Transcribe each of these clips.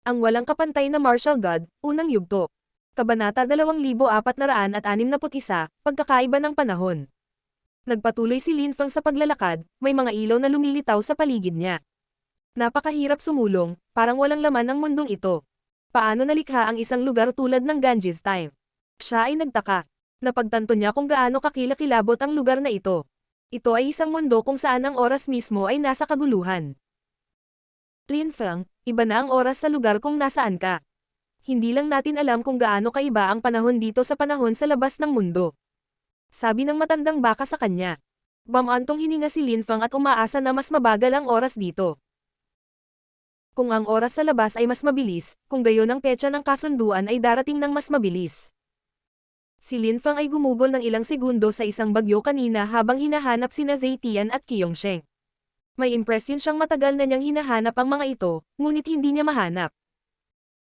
Ang walang kapantay na martial god, unang yugto. Kabanata 2461, Pagkakaiba ng panahon. Nagpatuloy si Lin Feng sa paglalakad, may mga ilaw na lumilitaw sa paligid niya. Napakahirap sumulong, parang walang laman ang mundong ito. Paano nalikha ang isang lugar tulad ng Ganges Time? Siya ay nagtaka. Napagtanto niya kung gaano kakilakilabot ang lugar na ito. Ito ay isang mundo kung saan ang oras mismo ay nasa kaguluhan. Lin Feng, iba na ang oras sa lugar kung nasaan ka. Hindi lang natin alam kung gaano kaiba ang panahon dito sa panahon sa labas ng mundo. Sabi ng matandang baka sa kanya. Bamantong hininga si Lin Feng at umaasa na mas mabagal ang oras dito. Kung ang oras sa labas ay mas mabilis, kung gayon ang petsa ng kasunduan ay darating ng mas mabilis. Si Lin Feng ay gumugol ng ilang segundo sa isang bagyo kanina habang hinahanap sina Zetian at Qiongsheng. May impresyon siyang matagal na niyang hinahanap ang mga ito, ngunit hindi niya mahanap.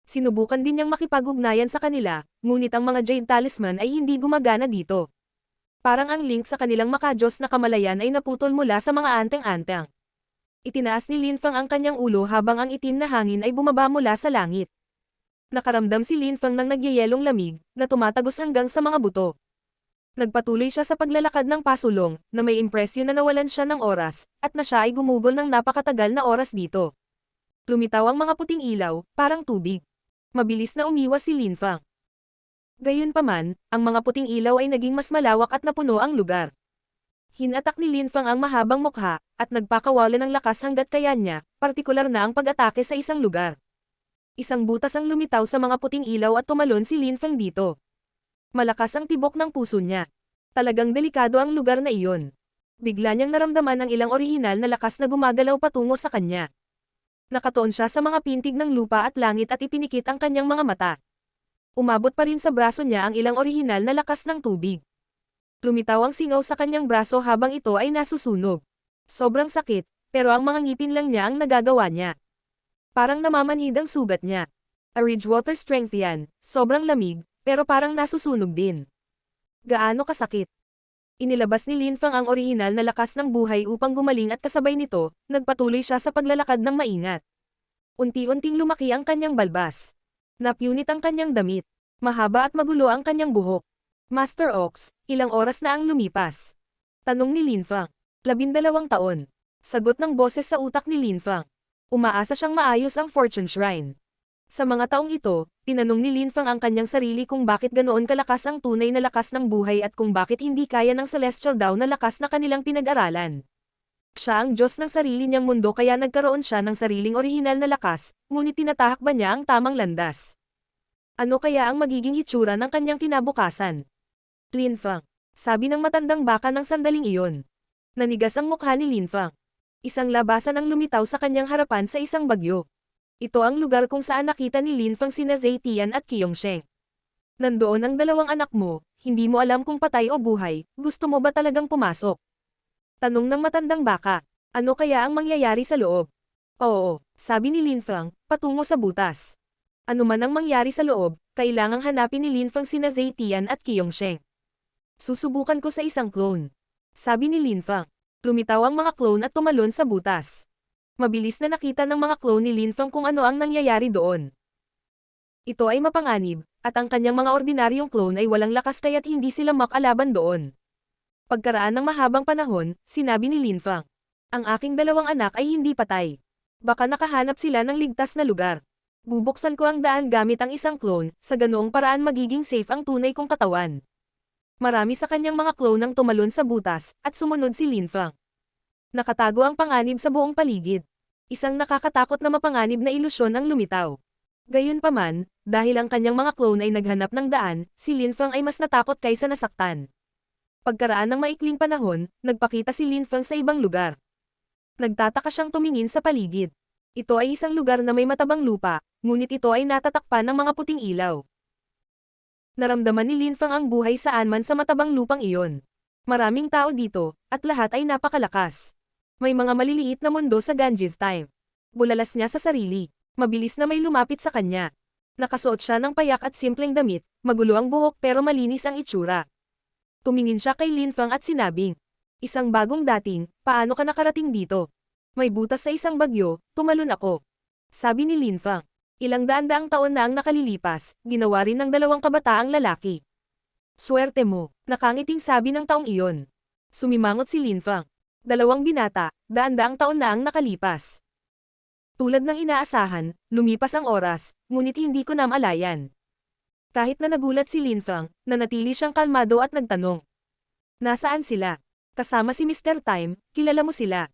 Sinubukan din niyang makipag-ugnayan sa kanila, ngunit ang mga Jade Talisman ay hindi gumagana dito. Parang ang link sa kanilang makajos na kamalayan ay naputol mula sa mga anteng-anteng. Itinaas ni Lin Feng ang kanyang ulo habang ang itim na hangin ay bumaba mula sa langit. Nakaramdam si Lin Feng ng nagyayelong lamig, na tumatagos hanggang sa mga buto. Nagpatuloy siya sa paglalakad ng pasulong, na may impresyon na nawalan siya ng oras, at na siya ay gumugol ng napakatagal na oras dito. Lumitaw ang mga puting ilaw, parang tubig. Mabilis na umiwas si Lin Feng. Gayunpaman, ang mga puting ilaw ay naging mas malawak at napuno ang lugar. Hinatak ni Lin Feng ang mahabang mukha, at nagpakawala ng lakas hanggat kaya niya, partikular na ang pag-atake sa isang lugar. Isang butas ang lumitaw sa mga puting ilaw at tumalon si Lin Feng dito. Malakas ang tibok ng puso niya. Talagang delikado ang lugar na iyon. Bigla niyang naramdaman ang ilang orihinal na lakas na gumagalaw patungo sa kanya. Nakatuon siya sa mga pintig ng lupa at langit at ipinikit ang kanyang mga mata. Umabot pa rin sa braso niya ang ilang orihinal na lakas ng tubig. Lumitaw ang singaw sa kanyang braso habang ito ay nasusunog. Sobrang sakit, pero ang mga ngipin lang niya ang nagagawa niya. Parang namamanhid ang sugat niya. A Ridgewater strength yan, sobrang lamig, pero parang nasusunog din. Gaano kasakit? Inilabas ni Lin Feng ang orihinal na lakas ng buhay upang gumaling at kasabay nito, nagpatuloy siya sa paglalakad ng maingat. Unti-unting lumaki ang kanyang balbas. Napunit ang kanyang damit. Mahaba at magulo ang kanyang buhok. Master Ox, ilang oras na ang lumipas? Tanong ni Lin Feng. 12 taon. Sagot ng boses sa utak ni Lin Feng. Umaasa siyang maayos ang Fortune Shrine. Sa mga taong ito, tinanong ni Lin Feng ang kanyang sarili kung bakit ganoon kalakas ang tunay na lakas ng buhay at kung bakit hindi kaya ng Celestial Dawn na lakas na kanilang pinag-aralan. Siya ang Diyos ng sarili niyang mundo kaya nagkaroon siya ng sariling orihinal na lakas, ngunit tinatahak ba niya ang tamang landas? Ano kaya ang magiging hitsura ng kanyang kinabukasan? Lin Feng. Sabi ng matandang baka ng sandaling iyon. Nanigas ang mukha ni Lin Feng. Isang labasan ang lumitaw sa kanyang harapan sa isang bagyo. Ito ang lugar kung saan nakita ni Lin Feng sina Zetian at Qiongsheng. Nandoon ang dalawang anak mo, hindi mo alam kung patay o buhay, gusto mo ba talagang pumasok? Tanong ng matandang baka. Ano kaya ang mangyayari sa loob? Oo, sabi ni Lin Feng, patungo sa butas. Ano man ang mangyari sa loob, kailangang hanapin ni Lin Feng sina Zetian at Qiongsheng. Susubukan ko sa isang clone. Sabi ni Lin Feng. Lumitaw ang mga clone at tumalon sa butas. Mabilis na nakita ng mga clone ni Lin Feng kung ano ang nangyayari doon. Ito ay mapanganib, at ang kanyang mga ordinaryong clone ay walang lakas kaya't hindi sila makalaban doon. Pagkaraan ng mahabang panahon, sinabi ni Lin Feng. Ang aking dalawang anak ay hindi patay. Baka nakahanap sila ng ligtas na lugar. Bubuksan ko ang daan gamit ang isang clone, sa ganoong paraan magiging safe ang tunay kong katawan. Marami sa kanyang mga clone ang tumalon sa butas, at sumunod si Lin Feng. Nakatago ang panganib sa buong paligid. Isang nakakatakot na mapanganib na ilusyon ang lumitaw. Gayunpaman, dahil ang kanyang mga clone ay naghanap ng daan, si Lin Feng ay mas natakot kaysa nasaktan. Pagkaraan ng maikling panahon, nagpakita si Lin Feng sa ibang lugar. Nagtataka siyang tumingin sa paligid. Ito ay isang lugar na may matabang lupa, ngunit ito ay natatakpan ng mga puting ilaw. Naramdaman ni Lin Feng ang buhay saan man sa matabang lupang iyon. Maraming tao dito, at lahat ay napakalakas. May mga maliliit na mundo sa Ganges Time. Bulalas niya sa sarili. Mabilis na may lumapit sa kanya. Nakasuot siya ng payak at simpleng damit, magulo ang buhok pero malinis ang itsura. Tumingin siya kay Lin Feng at sinabing, isang bagong dating, paano ka nakarating dito? May butas sa isang bagyo, tumalon ako. Sabi ni Lin Feng. Ilang daan-daang taon na ang nakalilipas, ginawa rin ng dalawang kabataang lalaki. Swerte mo, nakangiting sabi ng taong iyon. Sumimangot si Linfang. Dalawang binata, daan-daang taon na ang nakalipas. Tulad ng inaasahan, lumipas ang oras, ngunit hindi ko na maalayan. Kahit na nagulat si Linfang, nanatili siyang kalmado at nagtanong. Nasaan sila? Kasama si Mr. Time, kilala mo sila.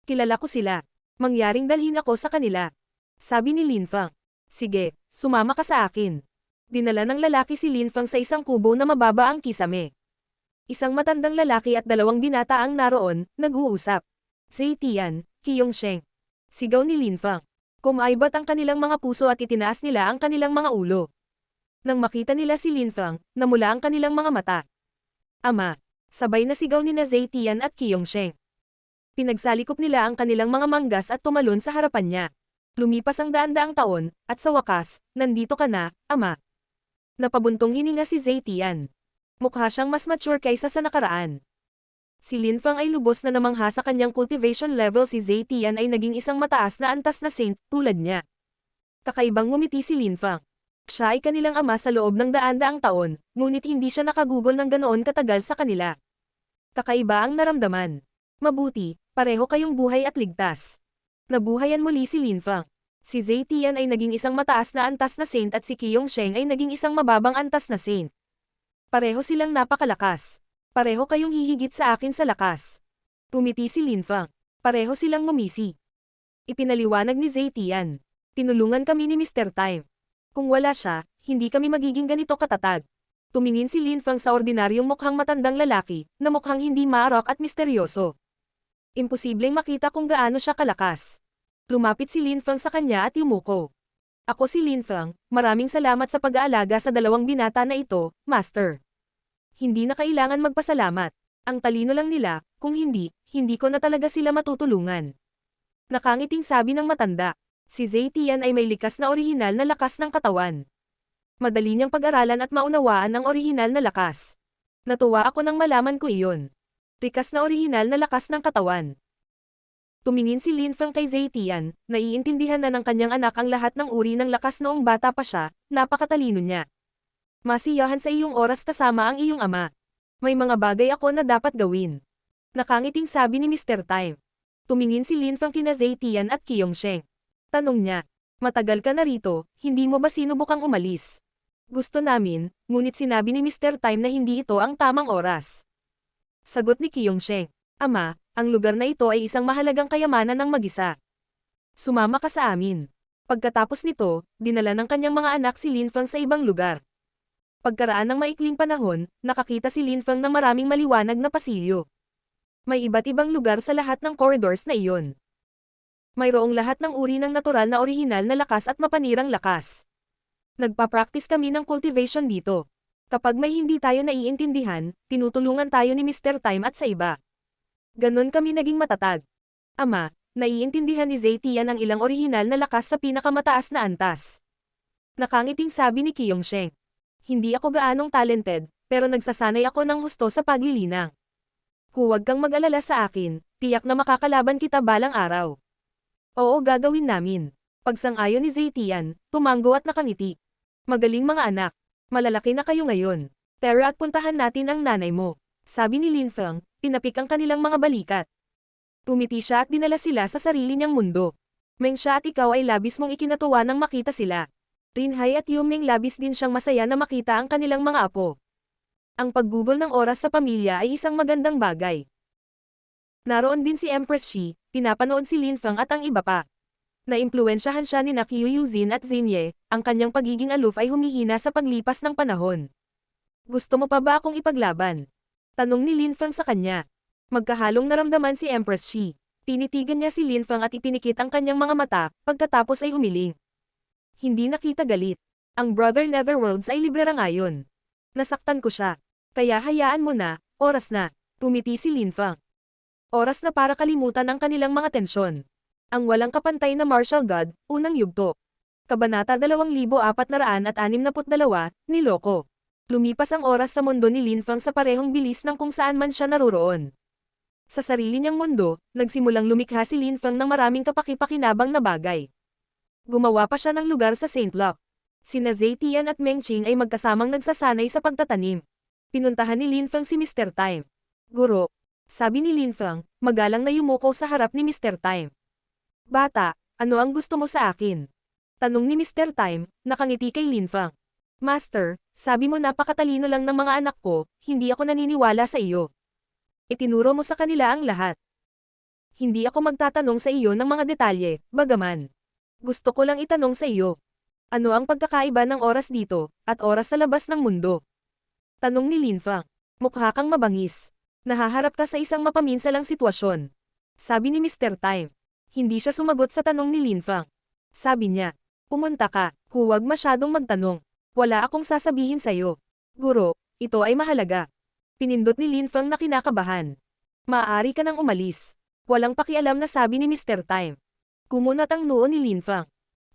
Kilala ko sila. Mangyaring dalhin ako sa kanila. Sabi ni Linfang. Sige, sumama ka sa akin. Dinala ng lalaki si Linfang sa isang kubo na mababa ang kisame. Isang matandang lalaki at dalawang binata ang naroon, nag-uusap. Zetian, Qiyongsheng. Sigaw ni Linfang. Kumaibat ang kanilang mga puso at itinaas nila ang kanilang mga ulo. Nang makita nila si Linfang, namula ang kanilang mga mata. Ama, sabay na sigaw ni Zetian at Qiyongsheng. Pinagsalikop nila ang kanilang mga manggas at tumalon sa harapan niya. Lumipas ang daan-daang taon, at sa wakas, nandito ka na, ama. Napabuntong hininga si Zetian. Mukha siyang mas mature kaysa sa nakaraan. Si Linfang ay lubos na namangha sa kanyang cultivation level. Si Zetian ay naging isang mataas na antas na saint, tulad niya. Kakaibang ngumiti si Linfang. Siya ay kanilang ama sa loob ng daan-daang taon, ngunit hindi siya nakagugol ng ganoon katagal sa kanila. Kakaiba ang naramdaman. Mabuti, pareho kayong buhay at ligtas. Nabuhayan muli si Linfang. Si Zetian ay naging isang mataas na antas na saint at si Qiyongsheng ay naging isang mababang antas na saint. Pareho silang napakalakas. Pareho kayong hihigit sa akin sa lakas. Tumiti si Linfang. Pareho silang ngumisi. Ipinaliwanag ni Zetian. Tinulungan kami ni Mr. Time. Kung wala siya, hindi kami magiging ganito katatag. Tumingin si Linfang sa ordinaryong mukhang matandang lalaki, na mukhang hindi maarok at misteryoso. Imposibleng makita kung gaano siya kalakas. Lumapit si Linfang sa kanya at yumuko. Ako si Linfang, maraming salamat sa pag-aalaga sa dalawang binata na ito, Master. Hindi na kailangan magpasalamat. Ang talino lang nila, kung hindi, hindi ko na talaga sila matutulungan. Nakangiting sabi ng matanda. Si Zetian ay may likas na orihinal na lakas ng katawan. Madali niyang pag-aralan at maunawaan ang orihinal na lakas. Natuwa ako nang malaman ko iyon. Likas na orihinal na lakas ng katawan. Tumingin si Linfang kay Zetian, naiintindihan na ng kanyang anak ang lahat ng uri ng lakas noong bata pa siya, napakatalino niya. Masiyahan sa iyong oras kasama ang iyong ama. May mga bagay ako na dapat gawin. Nakangiting sabi ni Mr. Time. Tumingin si Linfang kina Zetian at Qiyongsheng. Tanong niya, matagal ka na rito, hindi mo ba sinubukang umalis? Gusto namin, ngunit sinabi ni Mr. Time na hindi ito ang tamang oras. Sagot ni Qiyongsheng, Ama, ang lugar na ito ay isang mahalagang kayamanan ng mag-isa. Sumama ka sa amin. Pagkatapos nito, dinala ng kanyang mga anak si Linfang sa ibang lugar. Pagkaraan ng maikling panahon, nakakita si Linfang ng maraming maliwanag na pasilyo. May iba't ibang lugar sa lahat ng corridors na iyon. Mayroong lahat ng uri ng natural na orihinal na lakas at mapanirang lakas. Nagpa-practice kami ng cultivation dito. Kapag may hindi tayo naiintindihan, tinutulungan tayo ni Mr. Time at sa iba. Ganon kami naging matatag. Ama, naiintindihan ni Zetian ang ilang orihinal na lakas sa pinakamataas na antas. Nakangiting sabi ni Qiyongsheng. Hindi ako gaanong talented, pero nagsasanay ako ng husto sa paglilinang. Huwag kang mag-alala sa akin, tiyak na makakalaban kita balang araw. Oo, gagawin namin. Pagsang-ayon ni Zetian, tumanggo at nakangiti. Magaling mga anak. Malalaki na kayo ngayon. Tara at puntahan natin ang nanay mo. Sabi ni Linfang, tinapik ang kanilang mga balikat. Tumiti siya at dinala sila sa sarili niyang mundo. Meng siya at ikaw ay labis mong ikinatuwa nang makita sila. Rinhai at Yumeng labis din siyang masaya na makita ang kanilang mga apo. Ang paggugol ng oras sa pamilya ay isang magandang bagay. Naroon din si Empress Shi, pinapanood si Linfang at ang iba pa. Naimpluwensyahan siya ni Qiu Yuzin at Xinye, ang kanyang pagiging aloof ay humihina sa paglipas ng panahon. Gusto mo pa ba akong ipaglaban? Tanong ni Linfang sa kanya. Magkahalong naramdaman si Empress Shi. Tinitigan niya si Linfang at ipinikit ang kanyang mga mata, pagkatapos ay umiling. Hindi nakita galit. Ang Brother Netherworlds ay libre ngayon. Nasaktan ko siya. Kaya hayaan mo na, oras na. Tumiti si Linfang. Oras na para kalimutan ang kanilang mga tensyon. Ang walang kapantay na martial god, unang yugto. Kabanata 2462, Niloko. Lumipas ang oras sa mundo ni Linfang sa parehong bilis ng kung saan man siya naroroon. Sa sarili niyang mundo, nagsimulang lumikha si Linfang ng maraming kapaki-pakinabang na bagay. Gumawa pa siya ng lugar sa St. Luc. Sina Zetian at Meng Qing ay magkasamang nagsasanay sa pagtatanim. Pinuntahan ni Lin Feng si Mr. Time. Guro, sabi ni Lin Feng, magalang na yumuko sa harap ni Mr. Time. Bata, ano ang gusto mo sa akin? Tanong ni Mr. Time, nakangiti kay Lin Feng. Master, sabi mo napakatalino lang ng mga anak ko, hindi ako naniniwala sa iyo. Itinuro mo sa kanila ang lahat. Hindi ako magtatanong sa iyo ng mga detalye, bagaman. Gusto ko lang itanong sa iyo. Ano ang pagkakaiba ng oras dito, at oras sa labas ng mundo? Tanong ni Lin Feng. Mukha kang mabangis. Nahaharap ka sa isang mapaminsalang sitwasyon. Sabi ni Mr. Time. Hindi siya sumagot sa tanong ni Lin Feng. Sabi niya, pumunta ka, huwag masyadong magtanong. Wala akong sasabihin sa'yo. Guro, ito ay mahalaga. Pinindot ni Lin Feng na kinakabahan. Maaari ka nang umalis. Walang pakialam na sabi ni Mr. Time. Kumunat ang noo ni Lin Feng.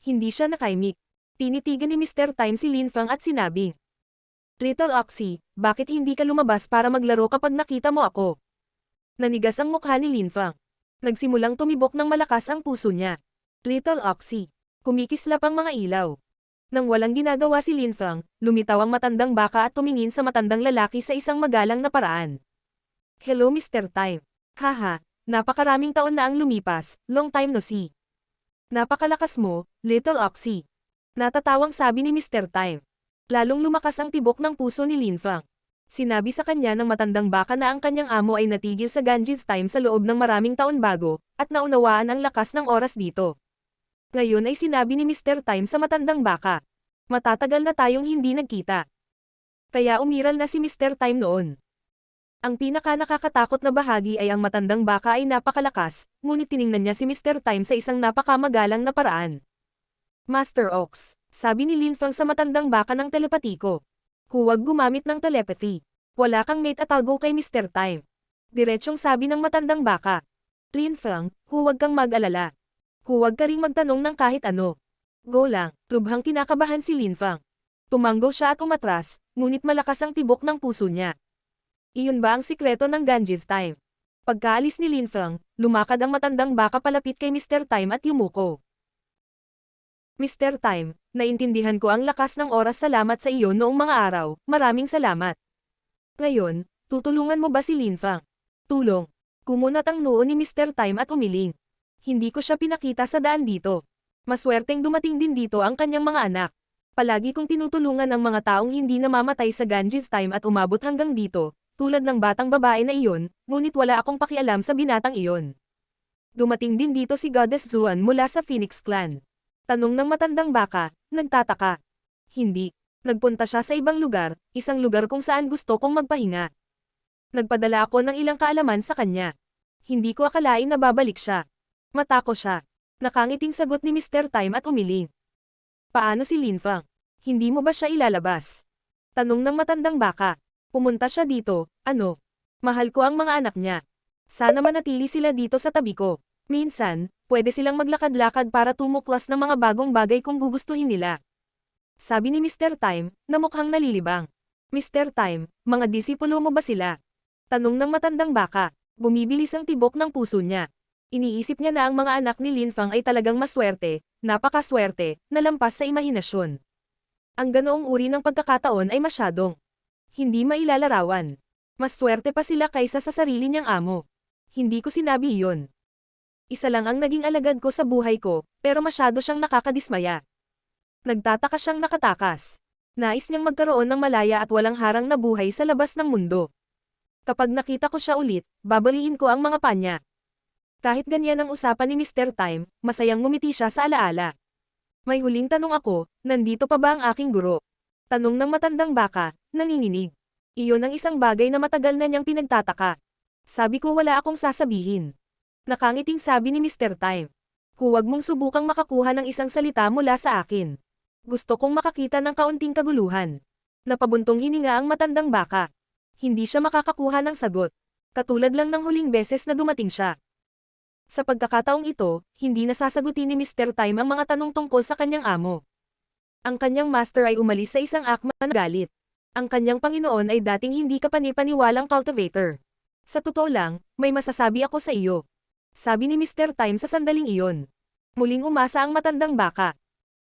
Hindi siya nakaimik. Tinitigan ni Mr. Time si Lin Feng at sinabi, Little Oxy, bakit hindi ka lumabas para maglaro kapag nakita mo ako? Nanigas ang mukha ni Lin Feng. Nagsimulang tumibok ng malakas ang puso niya. Little Oxy. Kumikislap ang mga ilaw. Nang walang ginagawa si Lin Feng, lumitaw ang matandang baka at tumingin sa matandang lalaki sa isang magalang na paraan. Hello Mr. Time. Haha, napakaraming taon na ang lumipas, long time no see. Napakalakas mo, Little Oxy. Natatawang sabi ni Mr. Time. Lalong lumakas ang tibok ng puso ni Lin Feng. Sinabi sa kanya ng matandang baka na ang kanyang amo ay natigil sa Ganges Time sa loob ng maraming taon bago, at naunawaan ang lakas ng oras dito. Ngayon ay sinabi ni Mr. Time sa matandang baka. Matatagal na tayong hindi nagkita. Kaya umiral na si Mr. Time noon. Ang pinaka-nakakatakot na bahagi ay ang matandang baka ay napakalakas, ngunit tiningnan niya si Mr. Time sa isang napakamagalang na paraan. Master Ox, sabi ni Lin Feng sa matandang baka ng telepatiko. Huwag gumamit ng telepathy. Wala kang mate at algo kay Mr. Time. Diretsyong sabi ng matandang baka. Lin Feng, huwag kang mag-alala. Huwag ka ring magtanong ng kahit ano. Go lang, lubhang kinakabahan si Lin Feng. Tumanggo siya at umatras, ngunit malakas ang tibok ng puso niya. Iyon ba ang sikreto ng Ganges Time? Pagkaalis ni Lin Feng, lumakad ang matandang baka palapit kay Mr. Time at yumuko. Mr. Time, naintindihan ko ang lakas ng oras, salamat sa iyo noong mga araw, maraming salamat. Ngayon, tutulungan mo ba si Lin Feng? Tulong. Kumunat ang noo ni Mr. Time at umiling. Hindi ko siya pinakita sa daan dito. Maswerteng dumating din dito ang kanyang mga anak. Palagi kong tinutulungan ang mga taong hindi namamatay sa Ganges Time at umabot hanggang dito, tulad ng batang babae na iyon, ngunit wala akong pakialam sa binatang iyon. Dumating din dito si Goddess Zuan mula sa Phoenix Clan. Tanong ng matandang baka, nagtataka. Hindi. Nagpunta siya sa ibang lugar, isang lugar kung saan gusto kong magpahinga. Nagpadala ako ng ilang kaalaman sa kanya. Hindi ko akalain na babalik siya. Matako siya. Nakangiting sagot ni Mr. Time at umiling. Paano si Lin Feng? Hindi mo ba siya ilalabas? Tanong ng matandang baka. Pumunta siya dito, ano? Mahal ko ang mga anak niya. Sana manatili sila dito sa tabi ko. Minsan, pwede silang maglakad-lakad para tumuklas ng mga bagong bagay kung gugustuhin nila. Sabi ni Mr. Time, na mukhang nalilibang. Mr. Time, mga disipulo mo ba sila? Tanong ng matandang baka. Bumibilis ang tibok ng puso niya. Iniisip niya na ang mga anak ni Lin Feng ay talagang maswerte, napakaswerte, na lampas sa imahinasyon. Ang ganoong uri ng pagkakataon ay masyadong hindi mailalarawan. Mas swerte pa sila kaysa sa sarili niyang amo. Hindi ko sinabi iyon. Isa lang ang naging alagad ko sa buhay ko, pero masyado siyang nakakadismaya. Nagtataka siyang nakatakas. Nais niyang magkaroon ng malaya at walang harang na buhay sa labas ng mundo. Kapag nakita ko siya ulit, babaliin ko ang mga panya. Kahit ganyan ang usapan ni Mr. Time, masayang ngumiti siya sa alaala. May huling tanong ako, nandito pa ba ang aking guro? Tanong ng matandang baka, nanginginig. Iyon ang isang bagay na matagal na niyang pinagtataka. Sabi ko wala akong sasabihin. Nakangiting sabi ni Mr. Time. Huwag mong subukang makakuha ng isang salita mula sa akin. Gusto kong makakita ng kaunting kaguluhan. Napabuntong hininga ang matandang baka. Hindi siya makakakuha ng sagot. Katulad lang ng huling beses na dumating siya. Sa pagkakataong ito, hindi nasasagutin ni Mr. Time ang mga tanong tungkol sa kanyang amo. Ang kanyang master ay umalis sa isang akma na galit. Ang kanyang Panginoon ay dating hindi kapani-paniwalang cultivator. Sa totoo lang, may masasabi ako sa iyo. Sabi ni Mr. Time sa sandaling iyon. Muling umasa ang matandang baka.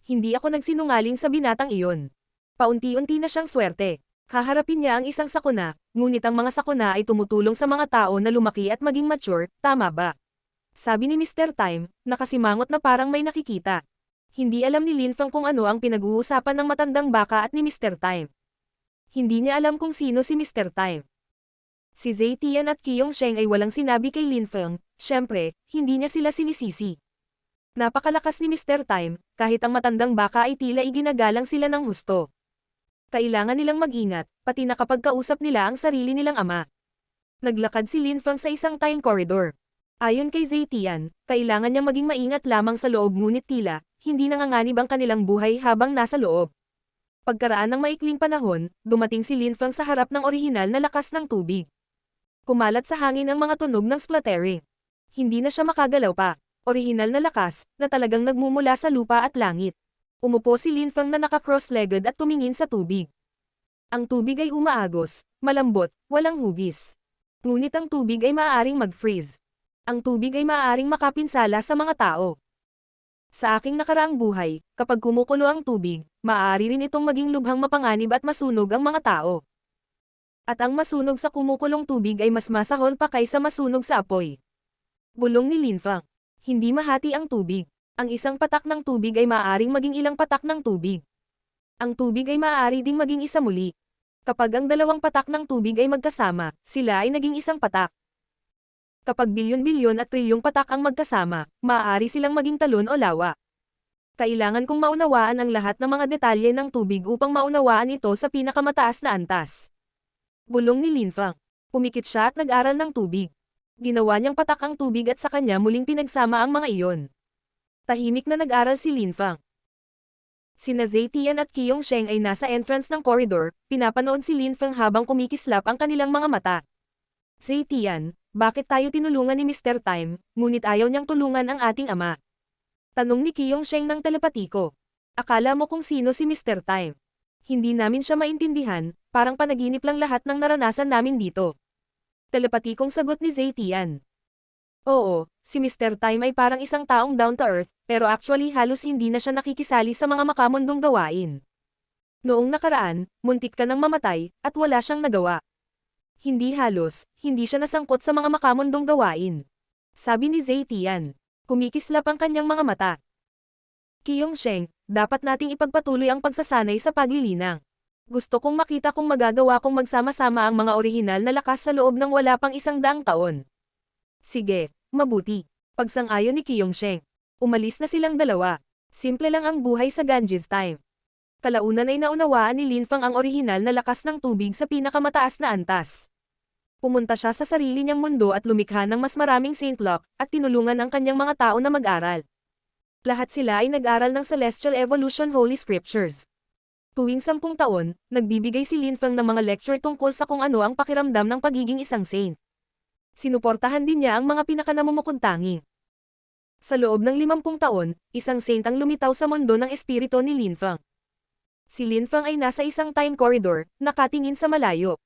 Hindi ako nagsinungaling sa binatang iyon. Paunti-unti na siyang swerte. Haharapin niya ang isang sakuna, ngunit ang mga sakuna ay tumutulong sa mga tao na lumaki at maging mature, tama ba? Sabi ni Mr. Time, nakasimangot na parang may nakikita. Hindi alam ni Lin Feng kung ano ang pinag-uusapan ng matandang baka at ni Mr. Time. Hindi niya alam kung sino si Mr. Time. Si Zhe Tian at Qiyong Sheng ay walang sinabi kay Lin Feng, syempre, hindi niya sila sinisisi. Napakalakas ni Mr. Time, kahit ang matandang baka ay tila iginagalang sila ng husto. Kailangan nilang mag-ingat, pati na kapag kausap nila ang sarili nilang ama. Naglakad si Lin Feng sa isang time corridor. Ayon kay Zhe Tian, kailangan niyang maging maingat lamang sa loob ngunit tila, hindi nanganganib ang kanilang buhay habang nasa loob. Pagkaraan ng maikling panahon, dumating si Lin Feng sa harap ng orihinal na lakas ng tubig. Kumalat sa hangin ang mga tunog ng splattering. Hindi na siya makagalaw pa. Orihinal na lakas, na talagang nagmumula sa lupa at langit. Umupo si Lin Feng na naka-cross-legged at tumingin sa tubig. Ang tubig ay umaagos, malambot, walang hugis. Ngunit ang tubig ay maaaring mag-freeze. Ang tubig ay maaaring makapinsala sa mga tao. Sa aking nakaraang buhay, kapag kumukulo ang tubig, maaari rin itong maging lubhang mapanganib at masunog ang mga tao. At ang masunog sa kumukulong tubig ay mas masahol pa kaysa masunog sa apoy. Bulong ni Lin Feng. Hindi mahati ang tubig. Ang isang patak ng tubig ay maaaring maging ilang patak ng tubig. Ang tubig ay maaari ding maging isa muli. Kapag ang dalawang patak ng tubig ay magkasama, sila ay naging isang patak. Kapag bilyon-bilyon at trilyong patak ang magkasama, maaari silang maging talon o lawa. Kailangan kong maunawaan ang lahat ng mga detalye ng tubig upang maunawaan ito sa pinakamataas na antas. Bulong ni Lin Feng. Pumikit siya at nag-aral ng tubig. Ginawa niyang patak ang tubig at sa kanya muling pinagsama ang mga iyon. Tahimik na nag-aral si Lin Feng. Sina Zhe Tian at Qiyong Sheng ay nasa entrance ng corridor, pinapanood si Lin Feng habang kumikislap ang kanilang mga mata. Zhe Tian, bakit tayo tinulungan ni Mr. Time, ngunit ayaw niyang tulungan ang ating ama? Tanong ni Qiyong Sheng ng telepatiko. Akala mo kung sino si Mr. Time? Hindi namin siya maintindihan, parang panaginip lang lahat ng naranasan namin dito. Telepatikong sagot ni Zhe Tian. Oo, si Mr. Time ay parang isang taong down to earth, pero actually halos hindi na siya nakikisali sa mga makamundong gawain. Noong nakaraan, muntik ka nang mamatay, at wala siyang nagawa. Hindi halos, hindi siya nasangkot sa mga makamundong gawain. Sabi ni Zhe Tian. Kumikislap ang kanyang mga mata. Qiyong Sheng, dapat nating ipagpatuloy ang pagsasanay sa paglilinang. Gusto kong makita kung magagawa kong magsama-sama ang mga orihinal na lakas sa loob ng wala pang 100 taon. Sige, mabuti. Pagsang-ayon ni Qiyong Sheng. Umalis na silang dalawa. Simple lang ang buhay sa Ganges Time. Kalaunan ay naunawaan ni Lin Feng ang orihinal na lakas ng tubig sa pinakamataas na antas. Pumunta siya sa sarili niyang mundo at lumikha ng mas maraming Saint Lock at tinulungan ang kanyang mga tao na mag-aral. Lahat sila ay nag-aral ng Celestial Evolution Holy Scriptures. Tuwing 10 taon, nagbibigay si Lin Feng ng mga lecture tungkol sa kung ano ang pakiramdam ng pagiging isang saint. Sinuportahan din niya ang mga pinakanamumukuntanging. Sa loob ng 50 taon, isang saint ang lumitaw sa mundo ng espiritu ni Lin Feng. Si Lin Feng ay nasa isang time corridor, nakatingin sa malayo.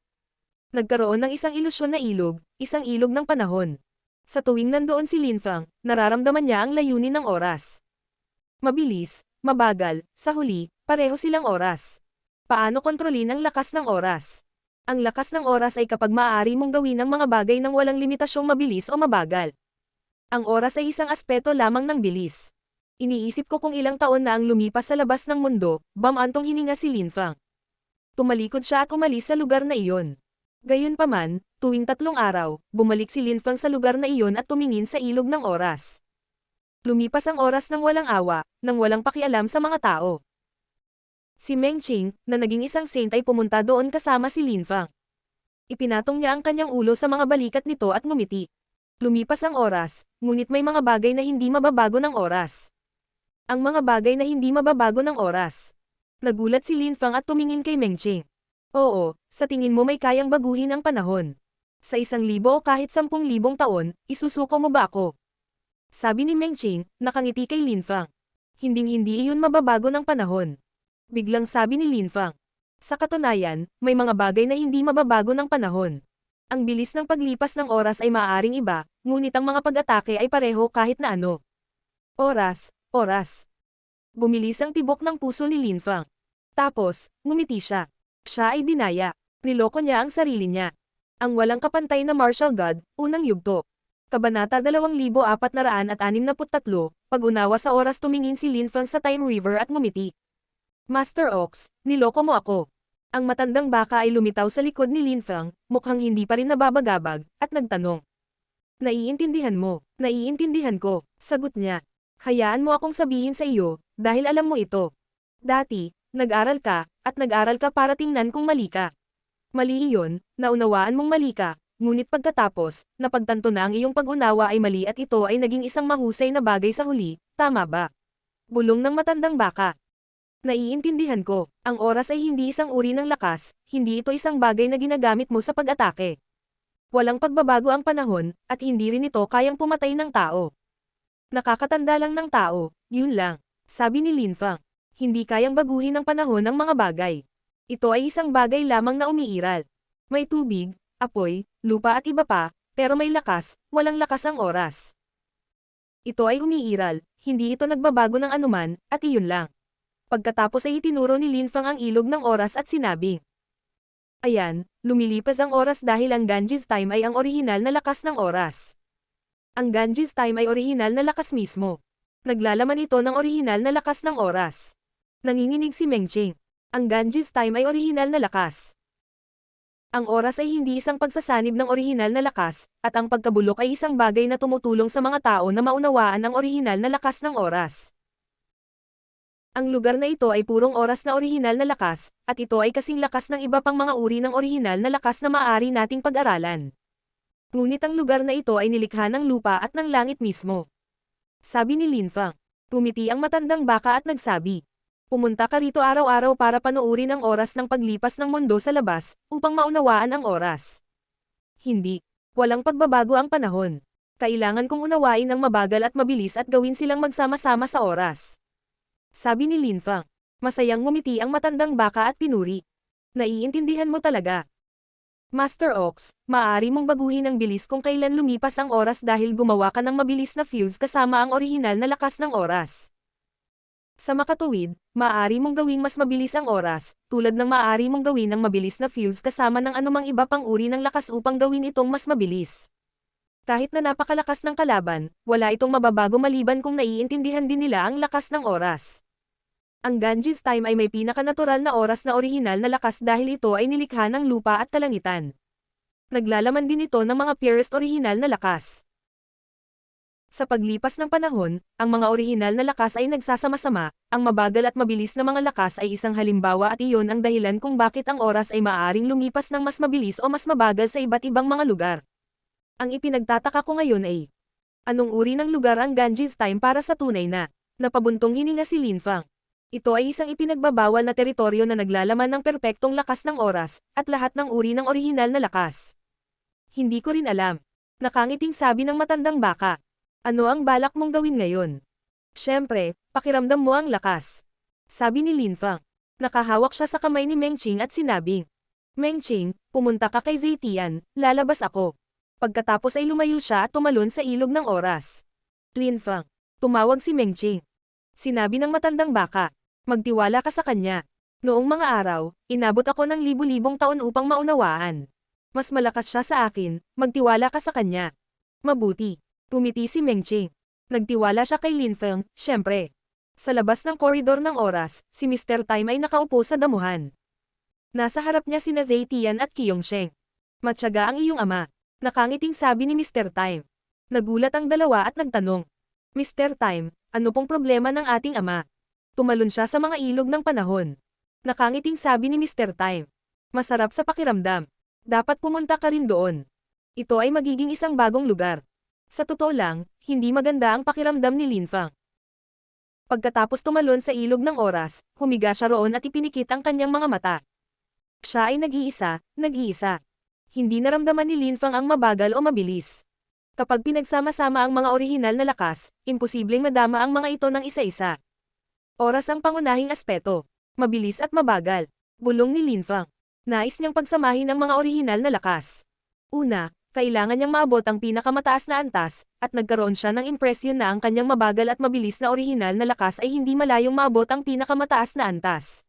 Nagkaroon ng isang ilusyon na ilog, isang ilog ng panahon. Sa tuwing nandoon si Lin Feng, nararamdaman niya ang layunin ng oras. Mabilis, mabagal, sa huli, pareho silang oras. Paano kontrolin ang lakas ng oras? Ang lakas ng oras ay kapag maaari mong gawin ang mga bagay ng walang limitasyong mabilis o mabagal. Ang oras ay isang aspeto lamang ng bilis. Iniisip ko kung ilang taon na ang lumipas sa labas ng mundo, bamantong hininga si Lin Feng. Tumalikod siya at umalis sa lugar na iyon. Gayunpaman, tuwing 3 araw, bumalik si Lin Feng sa lugar na iyon at tumingin sa ilog ng oras. Lumipas ang oras ng walang awa, nang walang pakialam sa mga tao. Si Meng Qing, na naging isang saint ay pumunta doon kasama si Lin Feng. Ipinatong niya ang kanyang ulo sa mga balikat nito at ngumiti. Lumipas ang oras, ngunit may mga bagay na hindi mababago ng oras. Ang mga bagay na hindi mababago ng oras. Nagulat si Lin Feng at tumingin kay Meng Qing. Oo, sa tingin mo may kayang baguhin ang panahon. Sa 1,000 o kahit 10,000 taon, isusuko mo ba ako? Sabi ni Meng Qing, nakangiti kay Lin Feng. Hinding-hindi iyon mababago ng panahon. Biglang sabi ni Lin Feng. Sa katunayan, may mga bagay na hindi mababago ng panahon. Ang bilis ng paglipas ng oras ay maaaring iba, ngunit ang mga pag-atake ay pareho kahit na ano. Oras, oras. Bumilis ang tibok ng puso ni Linfang. Tapos, ngumiti siya. Siya ay dinaya. Niloko niya ang sarili niya. Ang walang kapantay na martial god, unang yugto. Kabanata 2463, pag-unawa sa oras. Tumingin si Linfang sa Time River at ngumiti. Master Ox, niloko mo ako. Ang matandang baka ay lumitaw sa likod ni Linfang, mukhang hindi pa rin nababagabag, at nagtanong. Naiintindihan mo, naiintindihan ko, sagot niya. Hayaan mo akong sabihin sa iyo, dahil alam mo ito. Dati, nag-aral ka, at nag-aral ka para tingnan kung mali ka. Mali iyon, naunawaan mong mali ka, ngunit pagkatapos, napagtanto na ang iyong pag-unawa ay mali at ito ay naging isang mahusay na bagay sa huli, tama ba? Bulong ng matandang baka. Naiintindihan ko, ang oras ay hindi isang uri ng lakas, hindi ito isang bagay na ginagamit mo sa pag-atake. Walang pagbabago ang panahon, at hindi rin ito kayang pumatay ng tao. Nakakatanda lang ng tao, yun lang, sabi ni Linfang. Hindi kayang baguhin ng panahon ang mga bagay. Ito ay isang bagay lamang na umiiral. May tubig, apoy, lupa at iba pa, pero may lakas, walang lakas ang oras. Ito ay umiiral, hindi ito nagbabago ng anuman, at iyon lang. Pagkatapos ay itinuro ni Linfang ang ilog ng oras at sinabi. Ayan, lumilipas ang oras dahil ang Ganges Time ay ang orihinal na lakas ng oras. Ang Ganges Time ay orihinal na lakas mismo. Naglalaman ito ng orihinal na lakas ng oras. Nanginginig si Mengching. Ang Ganges Time ay orihinal na lakas. Ang oras ay hindi isang pagsasanib ng orihinal na lakas, at ang pagkabulok ay isang bagay na tumutulong sa mga tao na maunawaan ang orihinal na lakas ng oras. Ang lugar na ito ay purong oras na orihinal na lakas, at ito ay kasing lakas ng iba pang mga uri ng orihinal na lakas na maaari nating pag-aralan. Ngunit ang lugar na ito ay nilikha ng lupa at ng langit mismo. Sabi ni Linfang. Tumiti ang matandang baka at nagsabi. Pumunta ka rito araw-araw para panuurin ang oras ng paglipas ng mundo sa labas, upang maunawaan ang oras. Hindi. Walang pagbabago ang panahon. Kailangan kong unawain ang mabagal at mabilis at gawin silang magsama-sama sa oras. Sabi ni Linfang. Masayang ngumiti ang matandang baka at pinuri. Naiintindihan mo talaga. Master Ox, maaari mong baguhin ang bilis kung kailan lumipas ang oras dahil gumawa ka ng mabilis na fuse kasama ang orihinal na lakas ng oras. Sa makatuwid, maaari mong gawing mas mabilis ang oras, tulad ng maaari mong gawin ng mabilis na fuse kasama ng anumang iba pang uri ng lakas upang gawin itong mas mabilis. Kahit na napakalakas ng kalaban, wala itong mababago maliban kung naiintindihan din nila ang lakas ng oras. Ang Ganges Time ay may pinakanatural na oras na orihinal na lakas dahil ito ay nilikha ng lupa at kalangitan. Naglalaman din ito ng mga purest orihinal na lakas. Sa paglipas ng panahon, ang mga orihinal na lakas ay nagsasama-sama, ang mabagal at mabilis na mga lakas ay isang halimbawa at iyon ang dahilan kung bakit ang oras ay maaaring lumipas ng mas mabilis o mas mabagal sa iba't ibang mga lugar. Ang ipinagtataka ko ngayon ay, anong uri ng lugar ang Ganges Time para sa tunay na? Napabuntong hininga si Linfang. Ito ay isang ipinagbabawal na teritoryo na naglalaman ng perpektong lakas ng oras, at lahat ng uri ng orihinal na lakas. Hindi ko rin alam. Nakangiting sabi ng matandang baka. Ano ang balak mong gawin ngayon? Siyempre, pakiramdam mo ang lakas. Sabi ni Linfang. Nakahawak siya sa kamay ni Mengching at sinabing. Mengching, pumunta ka kay Zetian, lalabas ako. Pagkatapos ay lumayo siya at tumalon sa ilog ng oras. Linfang. Tumawag si Mengching. Sinabi ng matandang baka. Magtiwala ka sa kanya. Noong mga araw, inabot ako ng libu-libong taon upang maunawaan. Mas malakas siya sa akin, magtiwala ka sa kanya. Mabuti. Tumiti si Mengching. Nagtiwala siya kay Linfeng, syempre. Sa labas ng koridor ng oras, si Mr. Time ay nakaupo sa damuhan. Nasa harap niya sina Zetian at Kyongsheng. Matyaga ang iyong ama. Nakangiting sabi ni Mr. Time. Nagulat ang dalawa at nagtanong. Mr. Time, ano pong problema ng ating ama? Tumalon siya sa mga ilog ng panahon. Nakangiting sabi ni Mr. Time. Masarap sa pakiramdam. Dapat pumunta ka rin doon. Ito ay magiging isang bagong lugar. Sa totoo lang, hindi maganda ang pakiramdam ni Linfang. Pagkatapos tumalon sa ilog ng oras, humiga siya roon at ipinikit ang kanyang mga mata. Siya ay nag-iisa, nag-iisa. Hindi naramdaman ni Linfang ang mabagal o mabilis. Kapag pinagsama-sama ang mga orihinal na lakas, imposibleng madama ang mga ito ng isa-isa. Oras ang pangunahing aspeto. Mabilis at mabagal. Bulong ni Linfang. Nais niyang pagsamahin ang mga orihinal na lakas. Una, kailangan niyang maabot ang pinakamataas na antas, at nagkaroon siya ng impresyon na ang kanyang mabagal at mabilis na orihinal na lakas ay hindi malayong maabot ang pinakamataas na antas.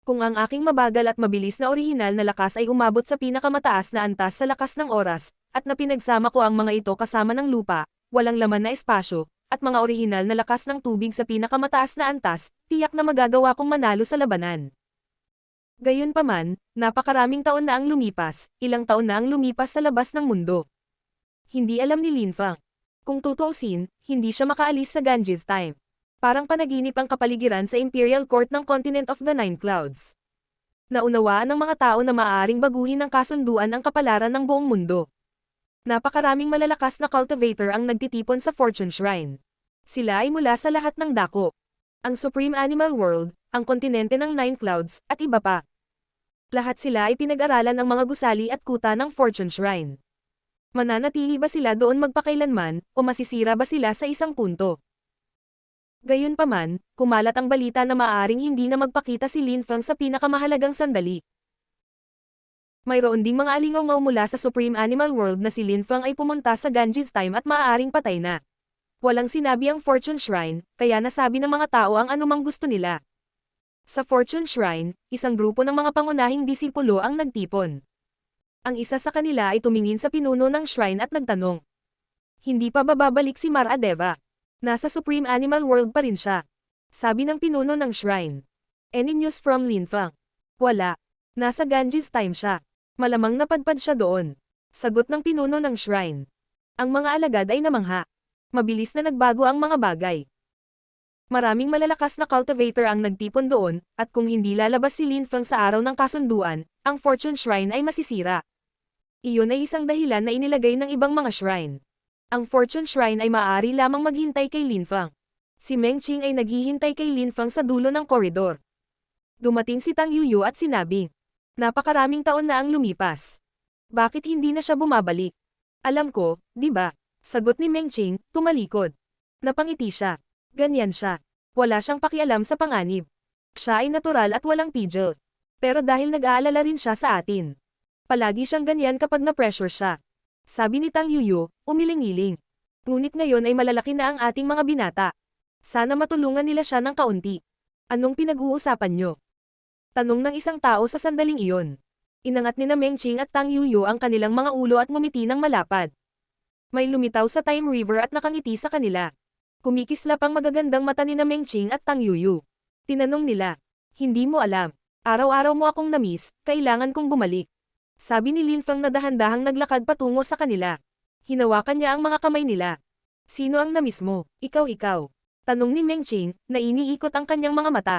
Kung ang aking mabagal at mabilis na orihinal na lakas ay umabot sa pinakamataas na antas sa lakas ng oras, at na pinagsama ko ang mga ito kasama ng lupa, walang laman na espasyo, at mga orihinal na lakas ng tubig sa pinakamataas na antas, tiyak na magagawa kong manalo sa labanan. Gayunpaman, napakaraming taon na ang lumipas, ilang taon na ang lumipas sa labas ng mundo. Hindi alam ni Lin Feng. Kung tutuusin, hindi siya makaalis sa Ganges time. Parang panaginip ang kapaligiran sa Imperial Court ng Continent of the Nine Clouds. Naunawaan ng mga tao na maaaring baguhin ng kasunduan ang kapalaran ng buong mundo. Napakaraming malalakas na cultivator ang nagtitipon sa Fortune Shrine. Sila ay mula sa lahat ng dako. Ang Supreme Animal World, ang kontinente ng Nine Clouds, at iba pa. Lahat sila ay pinag-aralan ang mga gusali at kuta ng Fortune Shrine. Mananatili ba sila doon magpakailanman, o masisira ba sila sa isang punto? Gayunpaman, kumalat ang balita na maaaring hindi na magpakita si Lin Feng sa pinakamahalagang sandali. Mayroon ding mga alingaw mula sa Supreme Animal World na si Lin Feng ay pumunta sa Ganges time at maaaring patay na. Walang sinabi ang Fortune Shrine, kaya nasabi ng mga tao ang anumang gusto nila. Sa Fortune Shrine, isang grupo ng mga pangunahing disipulo ang nagtipon. Ang isa sa kanila ay tumingin sa pinuno ng shrine at nagtanong. Hindi pa ba babalik si Mara Deva? Nasa Supreme Animal World pa rin siya. Sabi ng pinuno ng shrine. Any news from Lin Feng? Wala. Nasa Ganges time siya. Malamang napadpad siya doon. Sagot ng pinuno ng shrine. Ang mga alagad ay namangha. Mabilis na nagbago ang mga bagay. Maraming malalakas na cultivator ang nagtipon doon, at kung hindi lalabas si Lin Feng sa araw ng kasunduan, ang Fortune Shrine ay masisira. Iyon ay isang dahilan na inilagay ng ibang mga shrine. Ang Fortune Shrine ay maaari lamang maghintay kay Lin Feng. Si Meng Qing ay naghihintay kay Lin Feng sa dulo ng koridor. Dumating si Tang Yuyu at sinabi, napakaraming taon na ang lumipas. Bakit hindi na siya bumabalik? Alam ko, di ba? Sagot ni Meng Qing, tumalikod. Napangiti siya. Ganyan siya. Wala siyang pakialam sa panganib. Siya ay natural at walang pigil. Pero dahil nag-aalala rin siya sa atin. Palagi siyang ganyan kapag na-pressure siya. Sabi ni Tang Yuyu, umiling-iling. Ngunit ngayon ay malalaki na ang ating mga binata. Sana matulungan nila siya ng kaunti. Anong pinag-uusapan nyo? Tanong ng isang tao sa sandaling iyon. Inangat ni na Meng Qing at Tang Yuyu ang kanilang mga ulo at ngumiti ng malapad. May lumitaw sa Time River at nakangiti sa kanila. Kumikislap ang magagandang mata ni na Meng Qing at Tang Yuyu. Tinanong nila, hindi mo alam. Araw-araw mo akong namiss, kailangan kong bumalik. Sabi ni Lin Feng na dahan-dahang naglakad patungo sa kanila. Hinawakan niya ang mga kamay nila. Sino ang namiss mo? Ikaw. Tanong ni Meng Qing, na iniikot ang kanyang mga mata.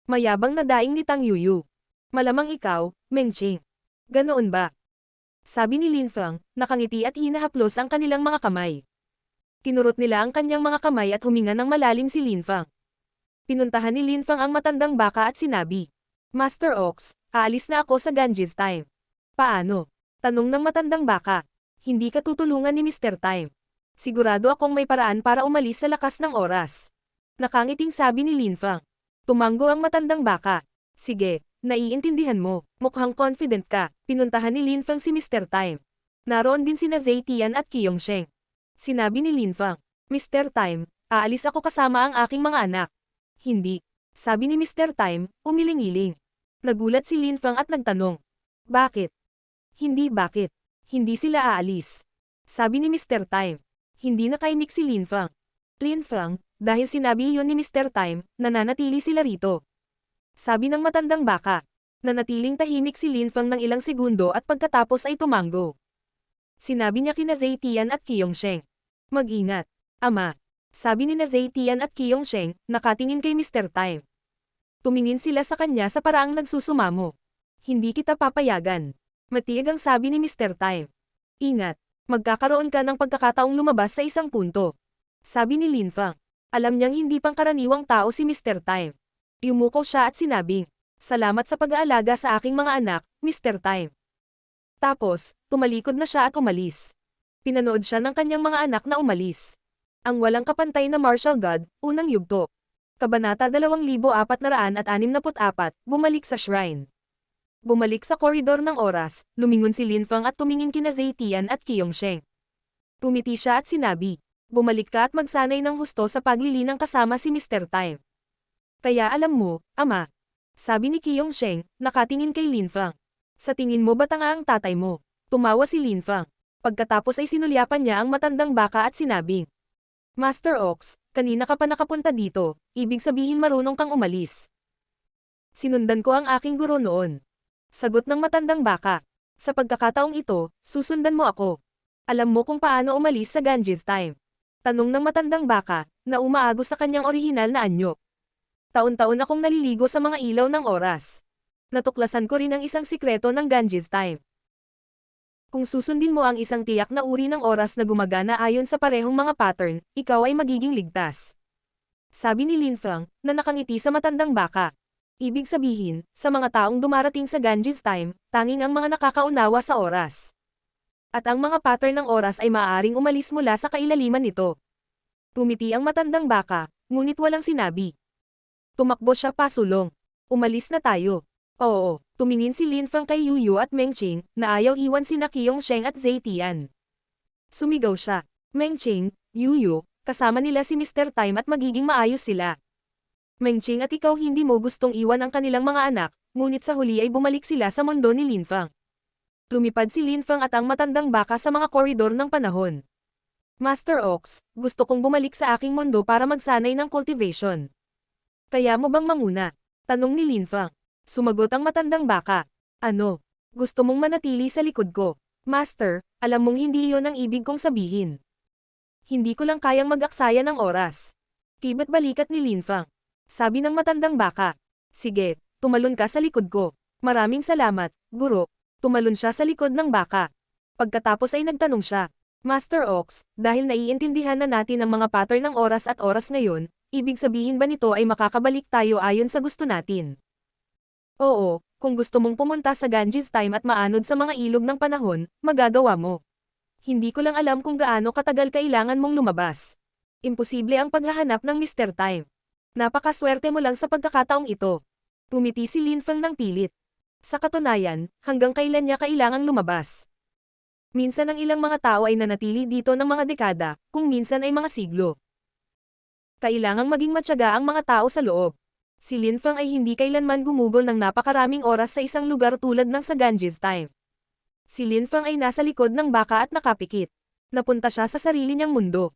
Mayabang na daing ni Tang Yuyu. Malamang ikaw, Meng Qing. Ganoon ba? Sabi ni Lin Feng, nakangiti at hinahaplos ang kanilang mga kamay. Kinurot nila ang kanyang mga kamay at huminga ng malalim si Lin Feng. Pinuntahan ni Lin Feng ang matandang baka at sinabi, Master Ox, aalis na ako sa Ganges time. Paano? Tanong ng matandang baka. Hindi ka tutulungan ni Mr. Time. Sigurado akong may paraan para umalis sa lakas ng oras. Nakangiting sabi ni Lin Feng. Tumanggo ang matandang baka. Sige, naiintindihan mo. Mukhang confident ka. Pinuntahan ni Lin Feng si Mr. Time. Naroon din sina Zetian at Qiyong Sheng. Sinabi ni Lin Feng, Mr. Time, aalis ako kasama ang aking mga anak. Hindi. Sabi ni Mr. Time, umiling-iling. Nagulat si Lin Feng at nagtanong. Bakit? Hindi bakit. Hindi sila aalis. Sabi ni Mr. Time. Hindi nakaimik si Lin Feng. Lin Feng, dahil sinabi iyon ni Mr. Time, nananatili sila rito. Sabi ng matandang baka. Nanatiling tahimik si Lin Feng ng ilang segundo at pagkatapos ay tumango. Sinabi niya kina Zetian at Qiyong Sheng. Mag-ingat, ama. Sabi ni na Zetian at Qiyong Sheng, nakatingin kay Mr. Time. Tumingin sila sa kanya sa paraang nagsusumamo. Hindi kita papayagan. Matiag ang sabi ni Mr. Time. Ingat, magkakaroon ka ng pagkakataong lumabas sa isang punto. Sabi ni Lin Feng. Alam niyang hindi pangkaraniwang tao si Mr. Time. Yumuko siya at sinabing, salamat sa pag-aalaga sa aking mga anak, Mr. Time. Tapos, tumalikod na siya at umalis. Pinanood siya ng kanyang mga anak na umalis. Ang walang kapantay na martial god, unang yugto. Kabanata 2464, bumalik sa shrine. Bumalik sa koridor ng oras, lumingon si Linfang at tumingin kina Zetian at Kyongsheng. Tumiti siya at sinabi, bumalik ka at magsanay ng husto sa paglilinang kasama si Mr. Time. Kaya alam mo, ama. Sabi ni Kyongsheng, nakatingin kay Linfang. Sa tingin mo ba tanga ang tatay mo? Tumawa si Linfang. Pagkatapos ay sinulyapan niya ang matandang baka at sinabing, Master Ox, kanina ka pa nakapunta dito, ibig sabihin marunong kang umalis. Sinundan ko ang aking guro noon. Sagot ng matandang baka. Sa pagkakataong ito, susundan mo ako. Alam mo kung paano umalis sa Ganges Time. Tanong ng matandang baka, na umaagos sa kanyang orihinal na anyo. Taon-taon akong naliligo sa mga ilaw ng oras. Natuklasan ko rin ang isang sikreto ng Ganges Time. Kung susundin mo ang isang tiyak na uri ng oras na gumagana ayon sa parehong mga pattern, ikaw ay magiging ligtas. Sabi ni Linfang, na nakangiti sa matandang baka. Ibig sabihin, sa mga taong dumarating sa Ganges Time, tanging ang mga nakakaunawa sa oras. At ang mga pattern ng oras ay maaaring umalis mula sa kailaliman nito. Tumiti ang matandang baka, ngunit walang sinabi. Tumakbo siya pasulong. Umalis na tayo. Oo, tumingin si Linfang kay Yuyu at Mengqing, na ayaw iwan sina Kyongsheng at Zetian. Sumigaw siya. Mengqing, Yuyu, kasama nila si Mr. Time at magiging maayos sila. Mengqing at ikaw hindi mo gustong iwan ang kanilang mga anak, ngunit sa huli ay bumalik sila sa mundo ni Linfang. Lumipad si Linfang at ang matandang baka sa mga koridor ng panahon. Master Ox, gusto kong bumalik sa aking mundo para magsanay ng cultivation. Kaya mo bang manguna? Tanong ni Linfang. Sumagot ang matandang baka. Ano? Gusto mong manatili sa likod ko? Master, alam mong hindi iyon ang ibig kong sabihin. Hindi ko lang kayang mag-aksaya ng oras. Kibat balikat ni Linfang. Sabi ng matandang baka. Sige, tumalon ka sa likod ko. Maraming salamat, guro. Tumalon siya sa likod ng baka. Pagkatapos ay nagtanong siya. Master Ox, dahil naiintindihan na natin ang mga pattern ng oras at oras ngayon, ibig sabihin ba nito ay makakabalik tayo ayon sa gusto natin? Oo, kung gusto mong pumunta sa Ganges Time at maanod sa mga ilog ng panahon, magagawa mo. Hindi ko lang alam kung gaano katagal kailangan mong lumabas. Imposible ang paghahanap ng Mr. Time. Napakaswerte mo lang sa pagkakataong ito. Tumiti si Linfang ng pilit. Sa katunayan, hanggang kailan niya kailangang lumabas? Minsan ang ilang mga tao ay nanatili dito ng mga dekada, kung minsan ay mga siglo. Kailangang maging matyaga ang mga tao sa loob. Si Linfang ay hindi kailanman gumugol ng napakaraming oras sa isang lugar tulad ng sa Ganges Time. Si Linfang ay nasa likod ng baka at nakapikit. Napunta siya sa sarili niyang mundo.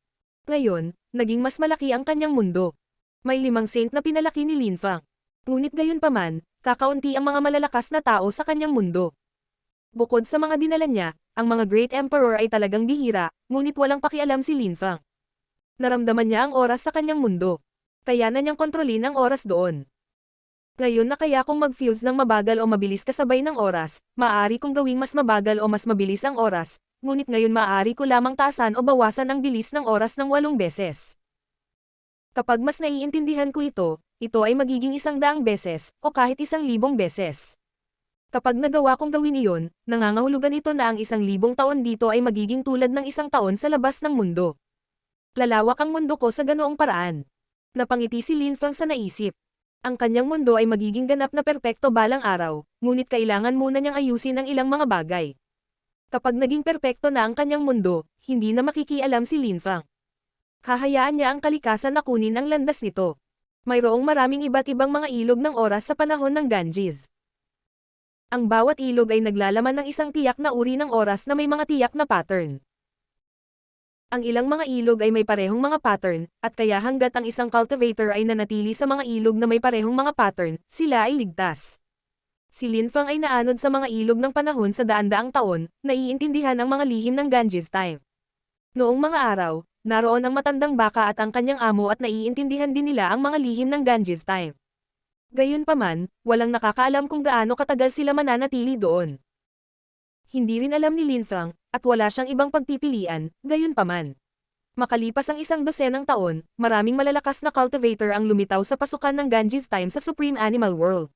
Ngayon, naging mas malaki ang kanyang mundo. May 5 saint na pinalaki ni Linfang. Ngunit gayunpaman, kakaunti ang mga malalakas na tao sa kanyang mundo. Bukod sa mga dinala niya, ang mga Great Emperor ay talagang bihira, ngunit walang pakialam si Linfang. Naramdaman niya ang oras sa kanyang mundo. Kaya na niyang kontrolin ang oras doon. Ngayon na kaya kung mag-fuse ng mabagal o mabilis kasabay ng oras, maaari kong gawing mas mabagal o mas mabilis ang oras, ngunit ngayon maaari ko lamang taasan o bawasan ang bilis ng oras ng 8 beses. Kapag mas naiintindihan ko ito ay magiging 100 beses, o kahit 1,000 beses. Kapag nagawa kong gawin iyon, nangangahulugan ito na ang 1,000 taon dito ay magiging tulad ng 1 taon sa labas ng mundo. Lalawak ang mundo ko sa ganoong paraan. Napangiti si Linfang sa naisip. Ang kanyang mundo ay magiging ganap na perpekto balang araw, ngunit kailangan muna niyang ayusin ang ilang mga bagay. Kapag naging perpekto na ang kanyang mundo, hindi na makikialam si Linfang. Hahayaan niya ang kalikasan na kunin ang landas nito. Mayroong maraming iba't ibang mga ilog ng oras sa panahon ng Ganges. Ang bawat ilog ay naglalaman ng isang tiyak na uri ng oras na may mga tiyak na pattern. Ang ilang mga ilog ay may parehong mga pattern, at kaya hanggat ang isang cultivator ay nanatili sa mga ilog na may parehong mga pattern, sila ay ligtas. Si Linfang ay naanod sa mga ilog ng panahon sa daan-daang taon, naiintindihan ang mga lihim ng Ganges Time. Noong mga araw, naroon ang matandang baka at ang kanyang amo at naiintindihan din nila ang mga lihim ng Ganges Time. Gayunpaman, walang nakakaalam kung gaano katagal sila mananatili doon. Hindi rin alam ni Linfang, at wala siyang ibang pagpipilian, gayunpaman. Makalipas ang 12 taon, maraming malalakas na cultivator ang lumitaw sa pasukan ng Ganges Time sa Supreme Animal World.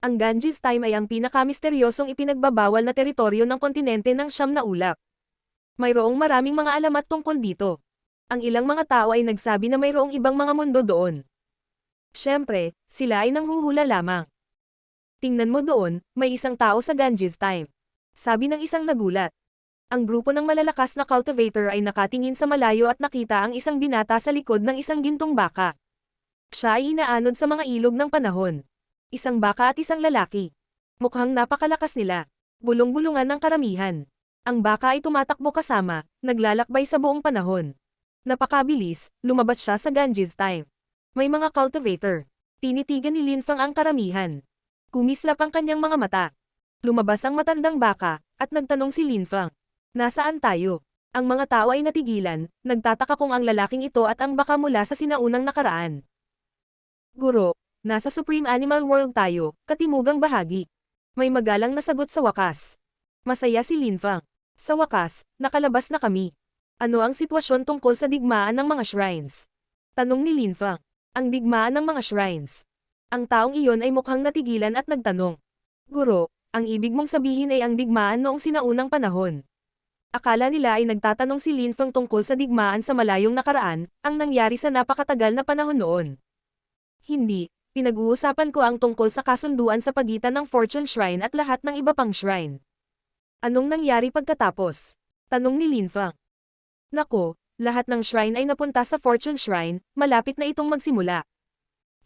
Ang Ganges Time ay ang pinakamisteryosong ipinagbabawal na teritoryo ng kontinente ng Siyam na Ulap. Mayroong maraming mga alamat tungkol dito. Ang ilang mga tao ay nagsabi na mayroong ibang mga mundo doon. Siyempre, sila ay nanghuhula lamang. Tingnan mo doon, may isang tao sa Ganges time. Sabi ng isang nagulat. Ang grupo ng malalakas na cultivator ay nakatingin sa malayo at nakita ang isang binata sa likod ng isang gintong baka. Siya ay inaanod sa mga ilog ng panahon. Isang baka at isang lalaki. Mukhang napakalakas nila. Bulong-bulungan ng karamihan. Ang baka ay tumatakbo kasama, naglalakbay sa buong panahon. Napakabilis, lumabas siya sa Ganges time. May mga cultivator. Tinitigan ni Linfang ang karamihan. Kumislap ang kanyang mga mata. Lumabas ang matandang baka, at nagtanong si Linfang. Nasaan tayo? Ang mga tao ay natigilan, nagtataka kung ang lalaking ito at ang baka mula sa sinaunang nakaraan. Guro, nasa Supreme Animal World tayo, katimugang bahagi. May magalang na sagot sa wakas. Masaya si Linfang. Sa wakas, nakalabas na kami. Ano ang sitwasyon tungkol sa digmaan ng mga shrines? Tanong ni Linfang. Ang digmaan ng mga shrines. Ang taong iyon ay mukhang natigilan at nagtanong. Guro, ang ibig mong sabihin ay ang digmaan noong sinaunang panahon. Akala nila ay nagtatanong si Linfang tungkol sa digmaan sa malayong nakaraan, ang nangyari sa napakatagal na panahon noon. Hindi, pinag-uusapan ko ang tungkol sa kasunduan sa pagitan ng Fortune Shrine at lahat ng iba pang shrine. Anong nangyari pagkatapos? Tanong ni Linfang. Nako, lahat ng shrine ay napunta sa Fortune Shrine, malapit na itong magsimula.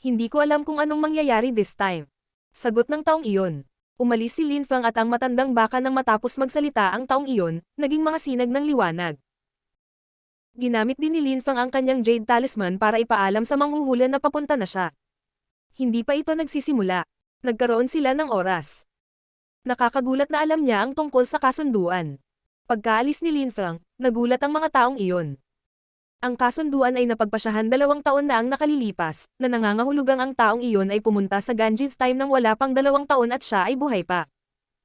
Hindi ko alam kung anong mangyayari this time. Sagot ng taong iyon. Umalis si Linfang at ang matandang baka nang matapos magsalita ang taong iyon, naging mga sinag ng liwanag. Ginamit din ni Linfang ang kanyang Jade Talisman para ipaalam sa manghuhula na papunta na siya. Hindi pa ito nagsisimula. Nagkaroon sila ng oras. Nakakagulat na alam niya ang tungkol sa kasunduan. Pagkaalis ni Linfang, nagulat ang mga taong iyon. Ang kasunduan ay napagpasyahan 2 taon na ang nakalilipas, na nangangahulugang ang taong iyon ay pumunta sa Ganges time nang wala pang 2 taon at siya ay buhay pa.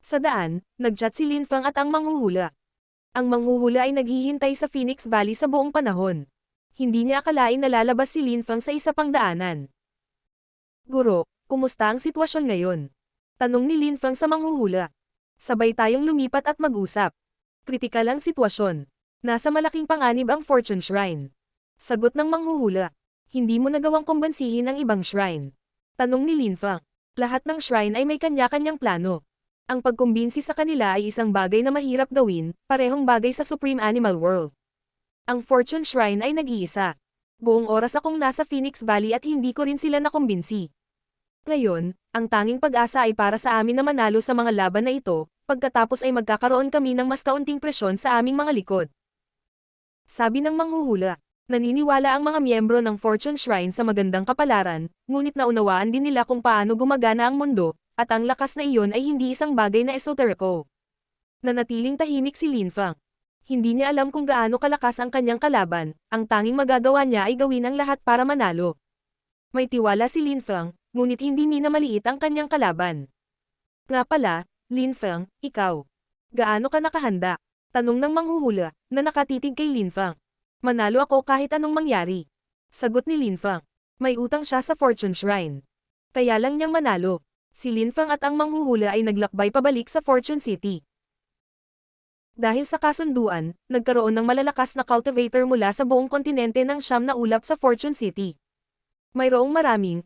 Sa daan, nagchat si Linfang at ang manghuhula. Ang manghuhula ay naghihintay sa Phoenix Valley sa buong panahon. Hindi niya akalain na lalabas si Linfang sa isa pang daanan. Guro, kumusta ang sitwasyon ngayon? Tanong ni Linfang sa manghuhula. Sabay tayong lumipat at mag-usap. Kritikal ang sitwasyon. Nasa malaking panganib ang Fortune Shrine. Sagot ng manghuhula. Hindi mo nagawang kumbansihin ang ibang shrine. Tanong ni Linfang. Lahat ng shrine ay may kanya-kanyang plano. Ang pagkumbinsi sa kanila ay isang bagay na mahirap gawin, parehong bagay sa Supreme Animal World. Ang Fortune Shrine ay nag-iisa. Buong oras akong nasa Phoenix Valley at hindi ko rin sila nakumbinsi. Ngayon, ang tanging pag-asa ay para sa amin na manalo sa mga laban na ito, pagkatapos ay magkakaroon kami ng mas kaunting presyon sa aming mga likod. Sabi ng manghuhula, naniniwala ang mga miyembro ng Fortune Shrine sa magandang kapalaran, ngunit naunawaan din nila kung paano gumagana ang mundo, at ang lakas na iyon ay hindi isang bagay na esoterico. Nanatiling tahimik si Linfang. Hindi niya alam kung gaano kalakas ang kanyang kalaban, ang tanging magagawa niya ay gawin ang lahat para manalo. May tiwala si Linfang, ngunit hindi minamaliit ang kanyang kalaban. Nga pala, Linfang, ikaw. Gaano ka nakahanda? Tanong ng manghuhula, na nakatitig kay Linfang. Manalo ako kahit anong mangyari. Sagot ni Linfang. May utang siya sa Fortune Shrine. Kaya lang niyang manalo. Si Linfang at ang manghuhula ay naglakbay pabalik sa Fortune City. Dahil sa kasunduan, nagkaroon ng malalakas na cultivator mula sa buong kontinente ng 9 na ulap sa Fortune City. Mayroong maraming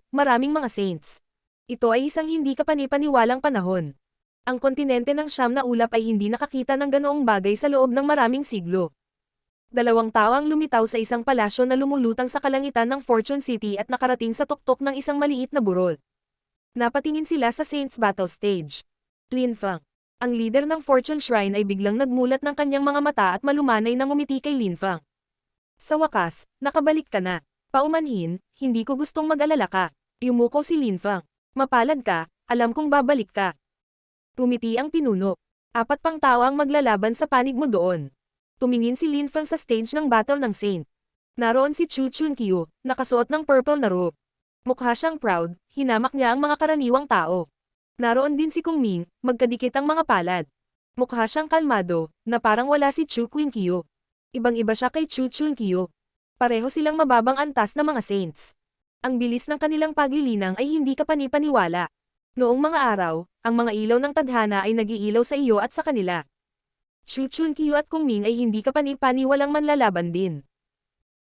mga saints. Ito ay isang hindi kapanipaniwalang panahon. Ang kontinente ng 9 na ulap ay hindi nakakita ng ganoong bagay sa loob ng maraming siglo. 2 tao ang lumitaw sa isang palasyo na lumulutang sa kalangitan ng Fortune City at nakarating sa tuktok ng isang maliit na burol. Napatingin sila sa Saints Battle Stage. Linfang. Ang leader ng Fortune Shrine ay biglang nagmulat ng kanyang mga mata at malumanay nang ngumiti kay Linfang. Sa wakas, nakabalik ka na. Paumanhin, hindi ko gustong mag-alala ka. Yumuko si Linfang. Mapalad ka, alam kong babalik ka. Tumiti ang pinuno. 4 pang tao ang maglalaban sa panig mo doon. Tumingin si Linfang sa stage ng Battle ng Saint. Naroon si Chu Chunkyu, nakasuot ng purple na robe. Mukha siyang proud, hinamak niya ang mga karaniwang tao. Naroon din si Kung Ming, magkadikit ang mga palad. Mukha siyang kalmado, na parang wala si Chu Chunkyu. Ibang-iba siya kay Chu Chunkyu. Pareho silang mababang antas na mga saints. Ang bilis ng kanilang paglilinang ay hindi kapanipaniwala. Noong mga araw, ang mga ilaw ng tadhana ay nag-iilaw sa iyo at sa kanila. Chu Chunkyu at Kung Ming ay hindi kapanipaniwalang manlalaban din.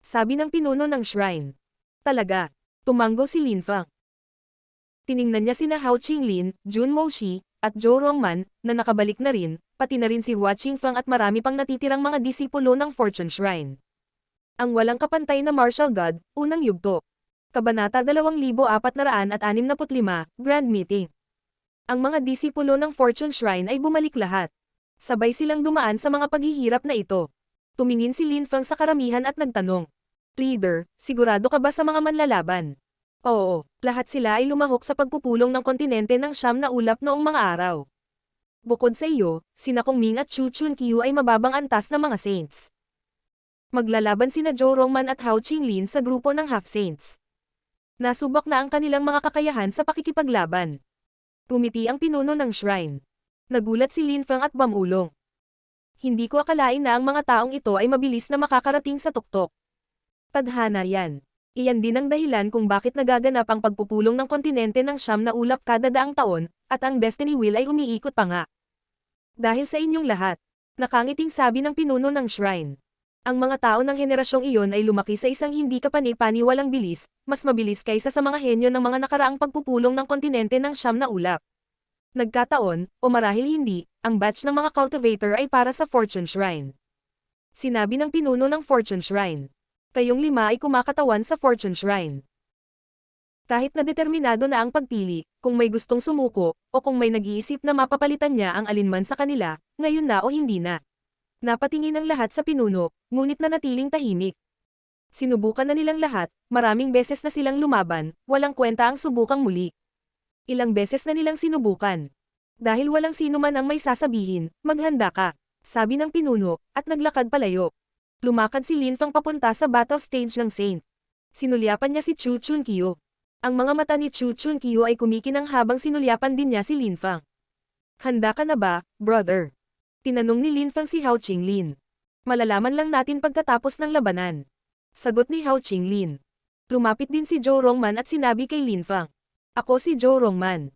Sabi ng pinuno ng shrine. Talaga, tumanggo si Linfang. Tiningnan niya sina Hao Qinglin, Jun Moshi, at Zhou Rongman, na nakabalik na rin, pati na rin si Hua Qingfang at marami pang natitirang mga disipulo ng Fortune Shrine. Ang walang kapantay na Martial God, unang yugto. Kabanata 2465, Grand Meeting. Ang mga disipulo ng Fortune Shrine ay bumalik lahat. Sabay silang dumaan sa mga paghihirap na ito. Tumingin si Lin Feng sa karamihan at nagtanong, "Leader, sigurado ka ba sa mga manlalaban?" Oo, lahat sila ay lumahok sa pagpupulong ng kontinente ng Siyam na Ulap noong mga araw. Bukod sa iyo, sina Kong Ming at Chu Chunqiu ay mababang antas na mga saints. Maglalaban sina Zhou Rongman at Hao Qinglin sa grupo ng half-saints. Nasubok na ang kanilang mga kakayahan sa pakikipaglaban. Tumiti ang pinuno ng shrine. Nagulat si Lin Feng at bamulong. Hindi ko akalain na ang mga taong ito ay mabilis na makakarating sa tuktok. Tadhana yan. Iyan din ang dahilan kung bakit nagaganap ang pagpupulong ng kontinente ng Siyam na Ulap kada daang taon, at ang Destiny Wheel ay umiikot pa nga. Dahil sa inyong lahat, nakangiting sabi ng pinuno ng shrine. Ang mga tao ng henerasyong iyon ay lumaki sa isang hindi kapani-paniwalang bilis, mas mabilis kaysa sa mga henyo ng mga nakaraang pagpupulong ng kontinente ng Siyam na Ulap. Nagkataon, o marahil hindi, ang batch ng mga cultivator ay para sa Fortune Shrine. Sinabi ng pinuno ng Fortune Shrine. Kayong 5 ay kumakatawan sa Fortune Shrine. Kahit na determinado na ang pagpili, kung may gustong sumuko, o kung may nag-iisip na mapapalitan niya ang alinman sa kanila, ngayon na o hindi na. Napatingin ang lahat sa pinuno, ngunit nanatiling tahimik. Sinubukan na nilang lahat, maraming beses na silang lumaban, walang kwenta ang subukang muli. Ilang beses na nilang sinubukan. Dahil walang sino man ang may sasabihin, maghanda ka, sabi ng pinuno, at naglakad palayo. Lumakad si Lin Feng papunta sa battle stage ng Saint. Sinulyapan niya si Chu Chunqiu. Ang mga mata ni Chu Chunqiu ay kumikinang habang sinulyapan din niya si Lin Feng. Handa ka na ba, brother? Tinanong ni Lin Feng si Hao Qinglin. Malalaman lang natin pagkatapos ng labanan. Sagot ni Hao Qinglin. Lumapit din si Zhou Rongman at sinabi kay Lin Feng. Ako si Zhou Rongman.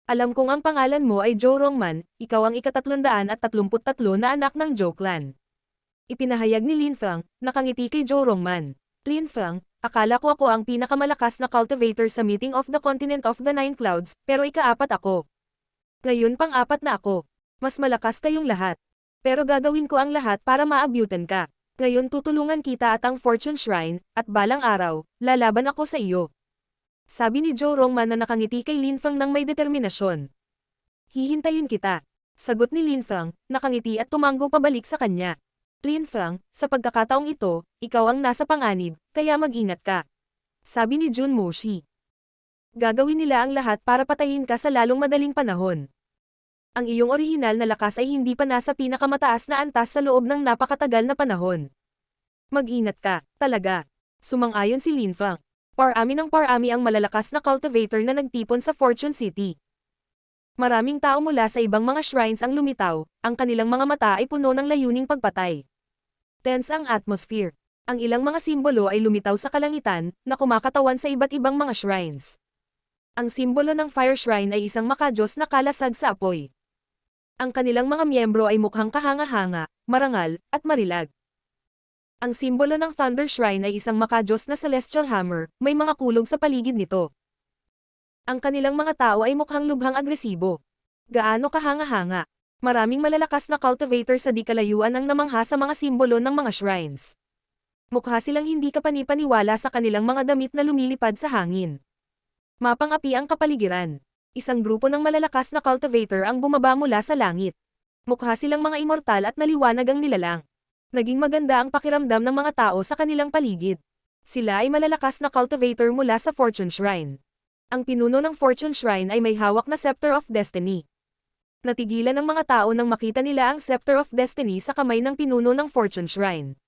Alam kong ang pangalan mo ay Zhou Rongman, ikaw ang ika-333 na anak ng Zhou clan. Ipinahayag ni Lin Feng, nakangiti kay Zhou Rongman. Lin Feng, akala ko ako ang pinakamalakas na cultivator sa meeting of the continent of the Nine Clouds, pero ika-4 ako. Ngayon pang-4 na ako. Mas malakas kayong lahat. Pero gagawin ko ang lahat para maabyutan ka. Ngayon tutulungan kita at ang Fortune Shrine, at balang araw, lalaban ako sa iyo. Sabi ni Zhou Rongman na nakangiti kay Lin Feng ng may determinasyon. Hihintayin kita. Sagot ni Lin Feng, nakangiti at tumango pabalik sa kanya. Lin Feng, sa pagkakataong ito, ikaw ang nasa panganib, kaya mag-ingat ka. Sabi ni Jun Moshi. Gagawin nila ang lahat para patayin ka sa lalong madaling panahon. Ang iyong orihinal na lakas ay hindi pa nasa pinakamataas na antas sa loob ng napakatagal na panahon. Mag-ingat ka, talaga. Sumang-ayon si Lin Feng. Parami ng parami ang malalakas na cultivator na nagtipon sa Fortune City. Maraming tao mula sa ibang mga shrines ang lumitaw, ang kanilang mga mata ay puno ng layuning pagpatay. Tense ang atmosphere. Ang ilang mga simbolo ay lumitaw sa kalangitan, na kumakatawan sa iba't ibang mga shrines. Ang simbolo ng Fire Shrine ay isang makadiyos na kalasag sa apoy. Ang kanilang mga miyembro ay mukhang kahanga-hanga, marangal, at marilag. Ang simbolo ng Thunder Shrine ay isang makadiyos na celestial hammer, may mga kulog sa paligid nito. Ang kanilang mga tao ay mukhang lubhang agresibo. Gaano kahanga-hanga. Maraming malalakas na cultivator sa di kalayuan ang namangha sa mga simbolo ng mga shrines. Mukha silang hindi kapani-paniwala sa kanilang mga damit na lumilipad sa hangin. Mapang-api ang kapaligiran. Isang grupo ng malalakas na cultivator ang bumaba mula sa langit. Mukha silang mga immortal at naliwanag ang nilalang. Naging maganda ang pakiramdam ng mga tao sa kanilang paligid. Sila ay malalakas na cultivator mula sa Fortune Shrine. Ang pinuno ng Fortune Shrine ay may hawak na Scepter of Destiny. Natigilan ng mga tao nang makita nila ang Scepter of Destiny sa kamay ng pinuno ng Fortune Shrine.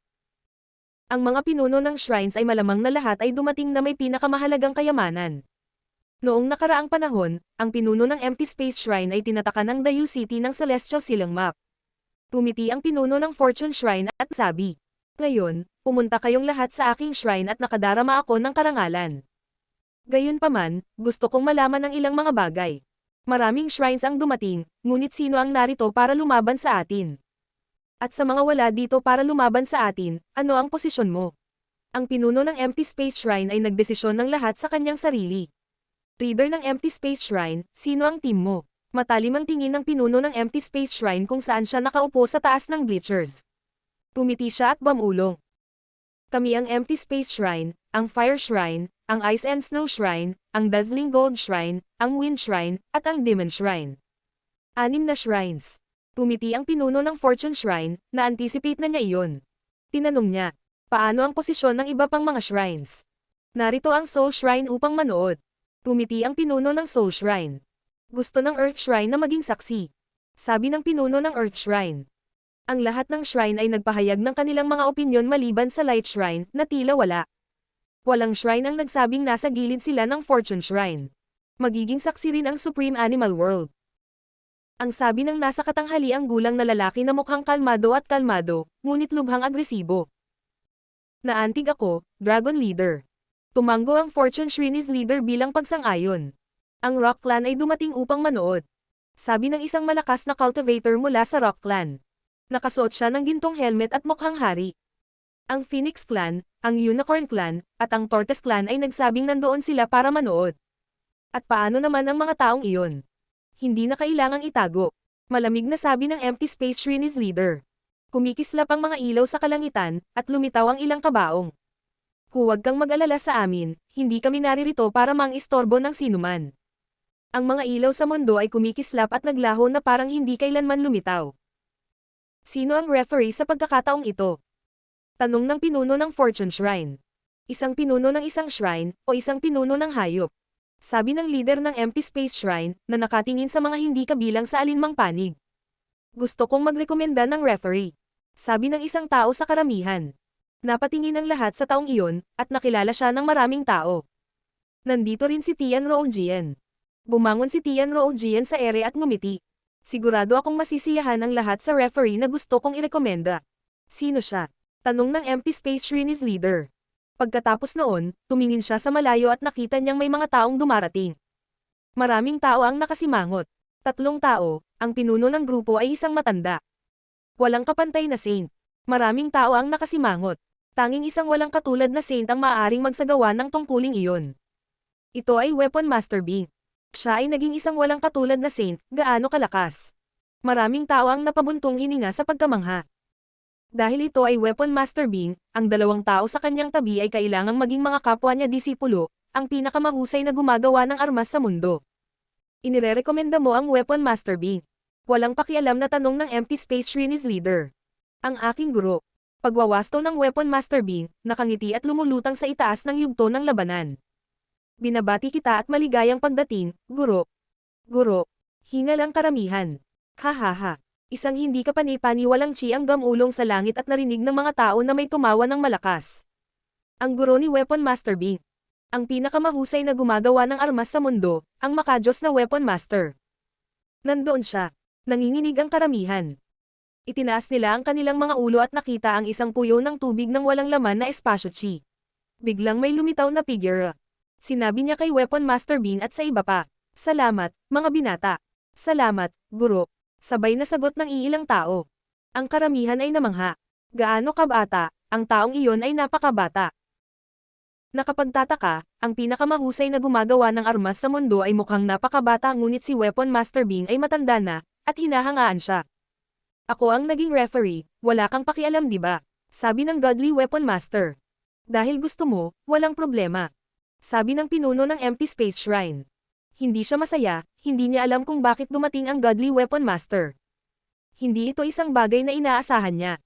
Ang mga pinuno ng shrines ay malamang na lahat ay dumating na may pinakamahalagang kayamanan. Noong nakaraang panahon, ang pinuno ng Empty Space Shrine ay tinatakan ng Dayu City ng Celestial Silang Map. Tumiti ang pinuno ng Fortune Shrine at sabi, "Ngayon, pumunta kayong lahat sa aking shrine at nakadarama ako ng karangalan." Gayunpaman, gusto kong malaman ang ilang mga bagay. Maraming shrines ang dumating, ngunit sino ang narito para lumaban sa atin? At sa mga wala dito para lumaban sa atin, ano ang posisyon mo? Ang pinuno ng Empty Space Shrine ay nagdesisyon ng lahat sa kanyang sarili. Leader ng Empty Space Shrine, sino ang team mo? Matalim ang tingin ng pinuno ng Empty Space Shrine kung saan siya nakaupo sa taas ng bleachers. Tumiti siya at bumulong. Kami ang Empty Space Shrine, ang Fire Shrine, ang Ice and Snow Shrine, ang Dazzling Gold Shrine, ang Wind Shrine, at ang Demon Shrine. 6 na shrines. Tumiti ang pinuno ng Fortune Shrine, na-anticipate na niya iyon. Tinanong niya, paano ang posisyon ng iba pang mga shrines? Narito ang Soul Shrine upang manood. Tumiti ang pinuno ng Soul Shrine. Gusto ng Earth Shrine na maging saksi. Sabi ng pinuno ng Earth Shrine. Ang lahat ng shrine ay nagpahayag ng kanilang mga opinyon maliban sa Light Shrine, na tila wala. Walang shrine ang nagsabing nasa gilid sila ng Fortune Shrine. Magiging saksi rin ang Supreme Animal World. Ang sabi ng nasa katanghaliang gulang na lalaki na mukhang kalmado, ngunit lubhang agresibo. Naantig ako, Dragon Leader. Tumanggo ang Fortune Shrine's leader bilang pagsang-ayon. Ang Rock Clan ay dumating upang manood. Sabi ng isang malakas na cultivator mula sa Rock Clan. Nakasuot siya ng gintong helmet at mukhang hari. Ang Phoenix Clan, ang Unicorn Clan, at ang Tortoise Clan ay nagsabing nandoon sila para manood. At paano naman ang mga taong iyon? Hindi na kailangang itago. Malamig na sabi ng Empty Space Shrine's leader. Kumikislap ang mga ilaw sa kalangitan, at lumitaw ang ilang kabaong. Huwag kang mag-alala sa amin, hindi kami naririto para mang-istorbo ng sinuman. Ang mga ilaw sa mundo ay kumikislap at naglaho na parang hindi kailanman lumitaw. Sino ang referee sa pagkakataong ito? Tanong ng pinuno ng Fortune Shrine. Isang pinuno ng isang shrine, o isang pinuno ng hayop? Sabi ng leader ng Empty Space Shrine, na nakatingin sa mga hindi kabilang sa alinmang panig. Gusto kong magrekomenda ng referee. Sabi ng isang tao sa karamihan. Napatingin ang lahat sa taong iyon, at nakilala siya ng maraming tao. Nandito rin si Tian Roojian. Bumangon si Tian Roojian sa ere at ngumiti. Sigurado akong masisiyahan ang lahat sa referee na gusto kong irekomenda. Sino siya? Tanong ng Empty Space Shrine's leader. Pagkatapos noon, tumingin siya sa malayo at nakita niyang may mga taong dumarating. Maraming tao ang nakasimangot. 3 tao, ang pinuno ng grupo ay isang matanda. Walang kapantay na saint. Maraming tao ang nakasimangot. Tanging isang walang katulad na saint ang maaaring magsagawa ng tungkuling iyon. Ito ay Weapon Master Bing. Siya ay naging isang walang katulad na saint, gaano kalakas. Maraming tao ang napabuntong hininga sa pagkamangha. Dahil ito ay Weapon Master Bing, ang 2 tao sa kanyang tabi ay kailangang maging mga kapwa niya disipulo, ang pinakamahusay na gumagawa ng armas sa mundo. Inirerekomenda mo ang Weapon Master Bing. Walang pakialam na tanong ng Empty Space Shrine's leader. Ang aking guro. Pagwawasto ng Weapon Master Bing, nakangiti at lumulutang sa itaas ng yugto ng labanan. Binabati kita at maligayang pagdating, guro. Guro. Hingal ang karamihan. Hahaha. Isang hindi kapani-paniwalang chi ang gamulong sa langit at narinig ng mga tao na may tumawa ng malakas. Ang guro ni Weapon Master Bing. Ang pinakamahusay na gumagawa ng armas sa mundo, ang makajos na Weapon Master. Nandoon siya. Nanginginig ang karamihan. Itinaas nila ang kanilang mga ulo at nakita ang isang puyo ng tubig ng walang laman na espasyo chi. Biglang may lumitaw na figure. Sinabi niya kay Weapon Master Bing at sa iba pa. Salamat, mga binata. Salamat, guro. Sabay na sagot ng iilang tao. Ang karamihan ay namangha. Gaano kabata, ang taong iyon ay napakabata. Nakapagtataka, ang pinakamahusay na gumagawa ng armas sa mundo ay mukhang napakabata ngunit si Weapon Master Bing ay matanda na, at hinahangaan siya. Ako ang naging referee, wala kang pakialam diba? Sabi ng Godly Weapon Master. Dahil gusto mo, walang problema. Sabi ng pinuno ng Empty Space Shrine. Hindi siya masaya, hindi niya alam kung bakit dumating ang Godly Weapon Master. Hindi ito isang bagay na inaasahan niya.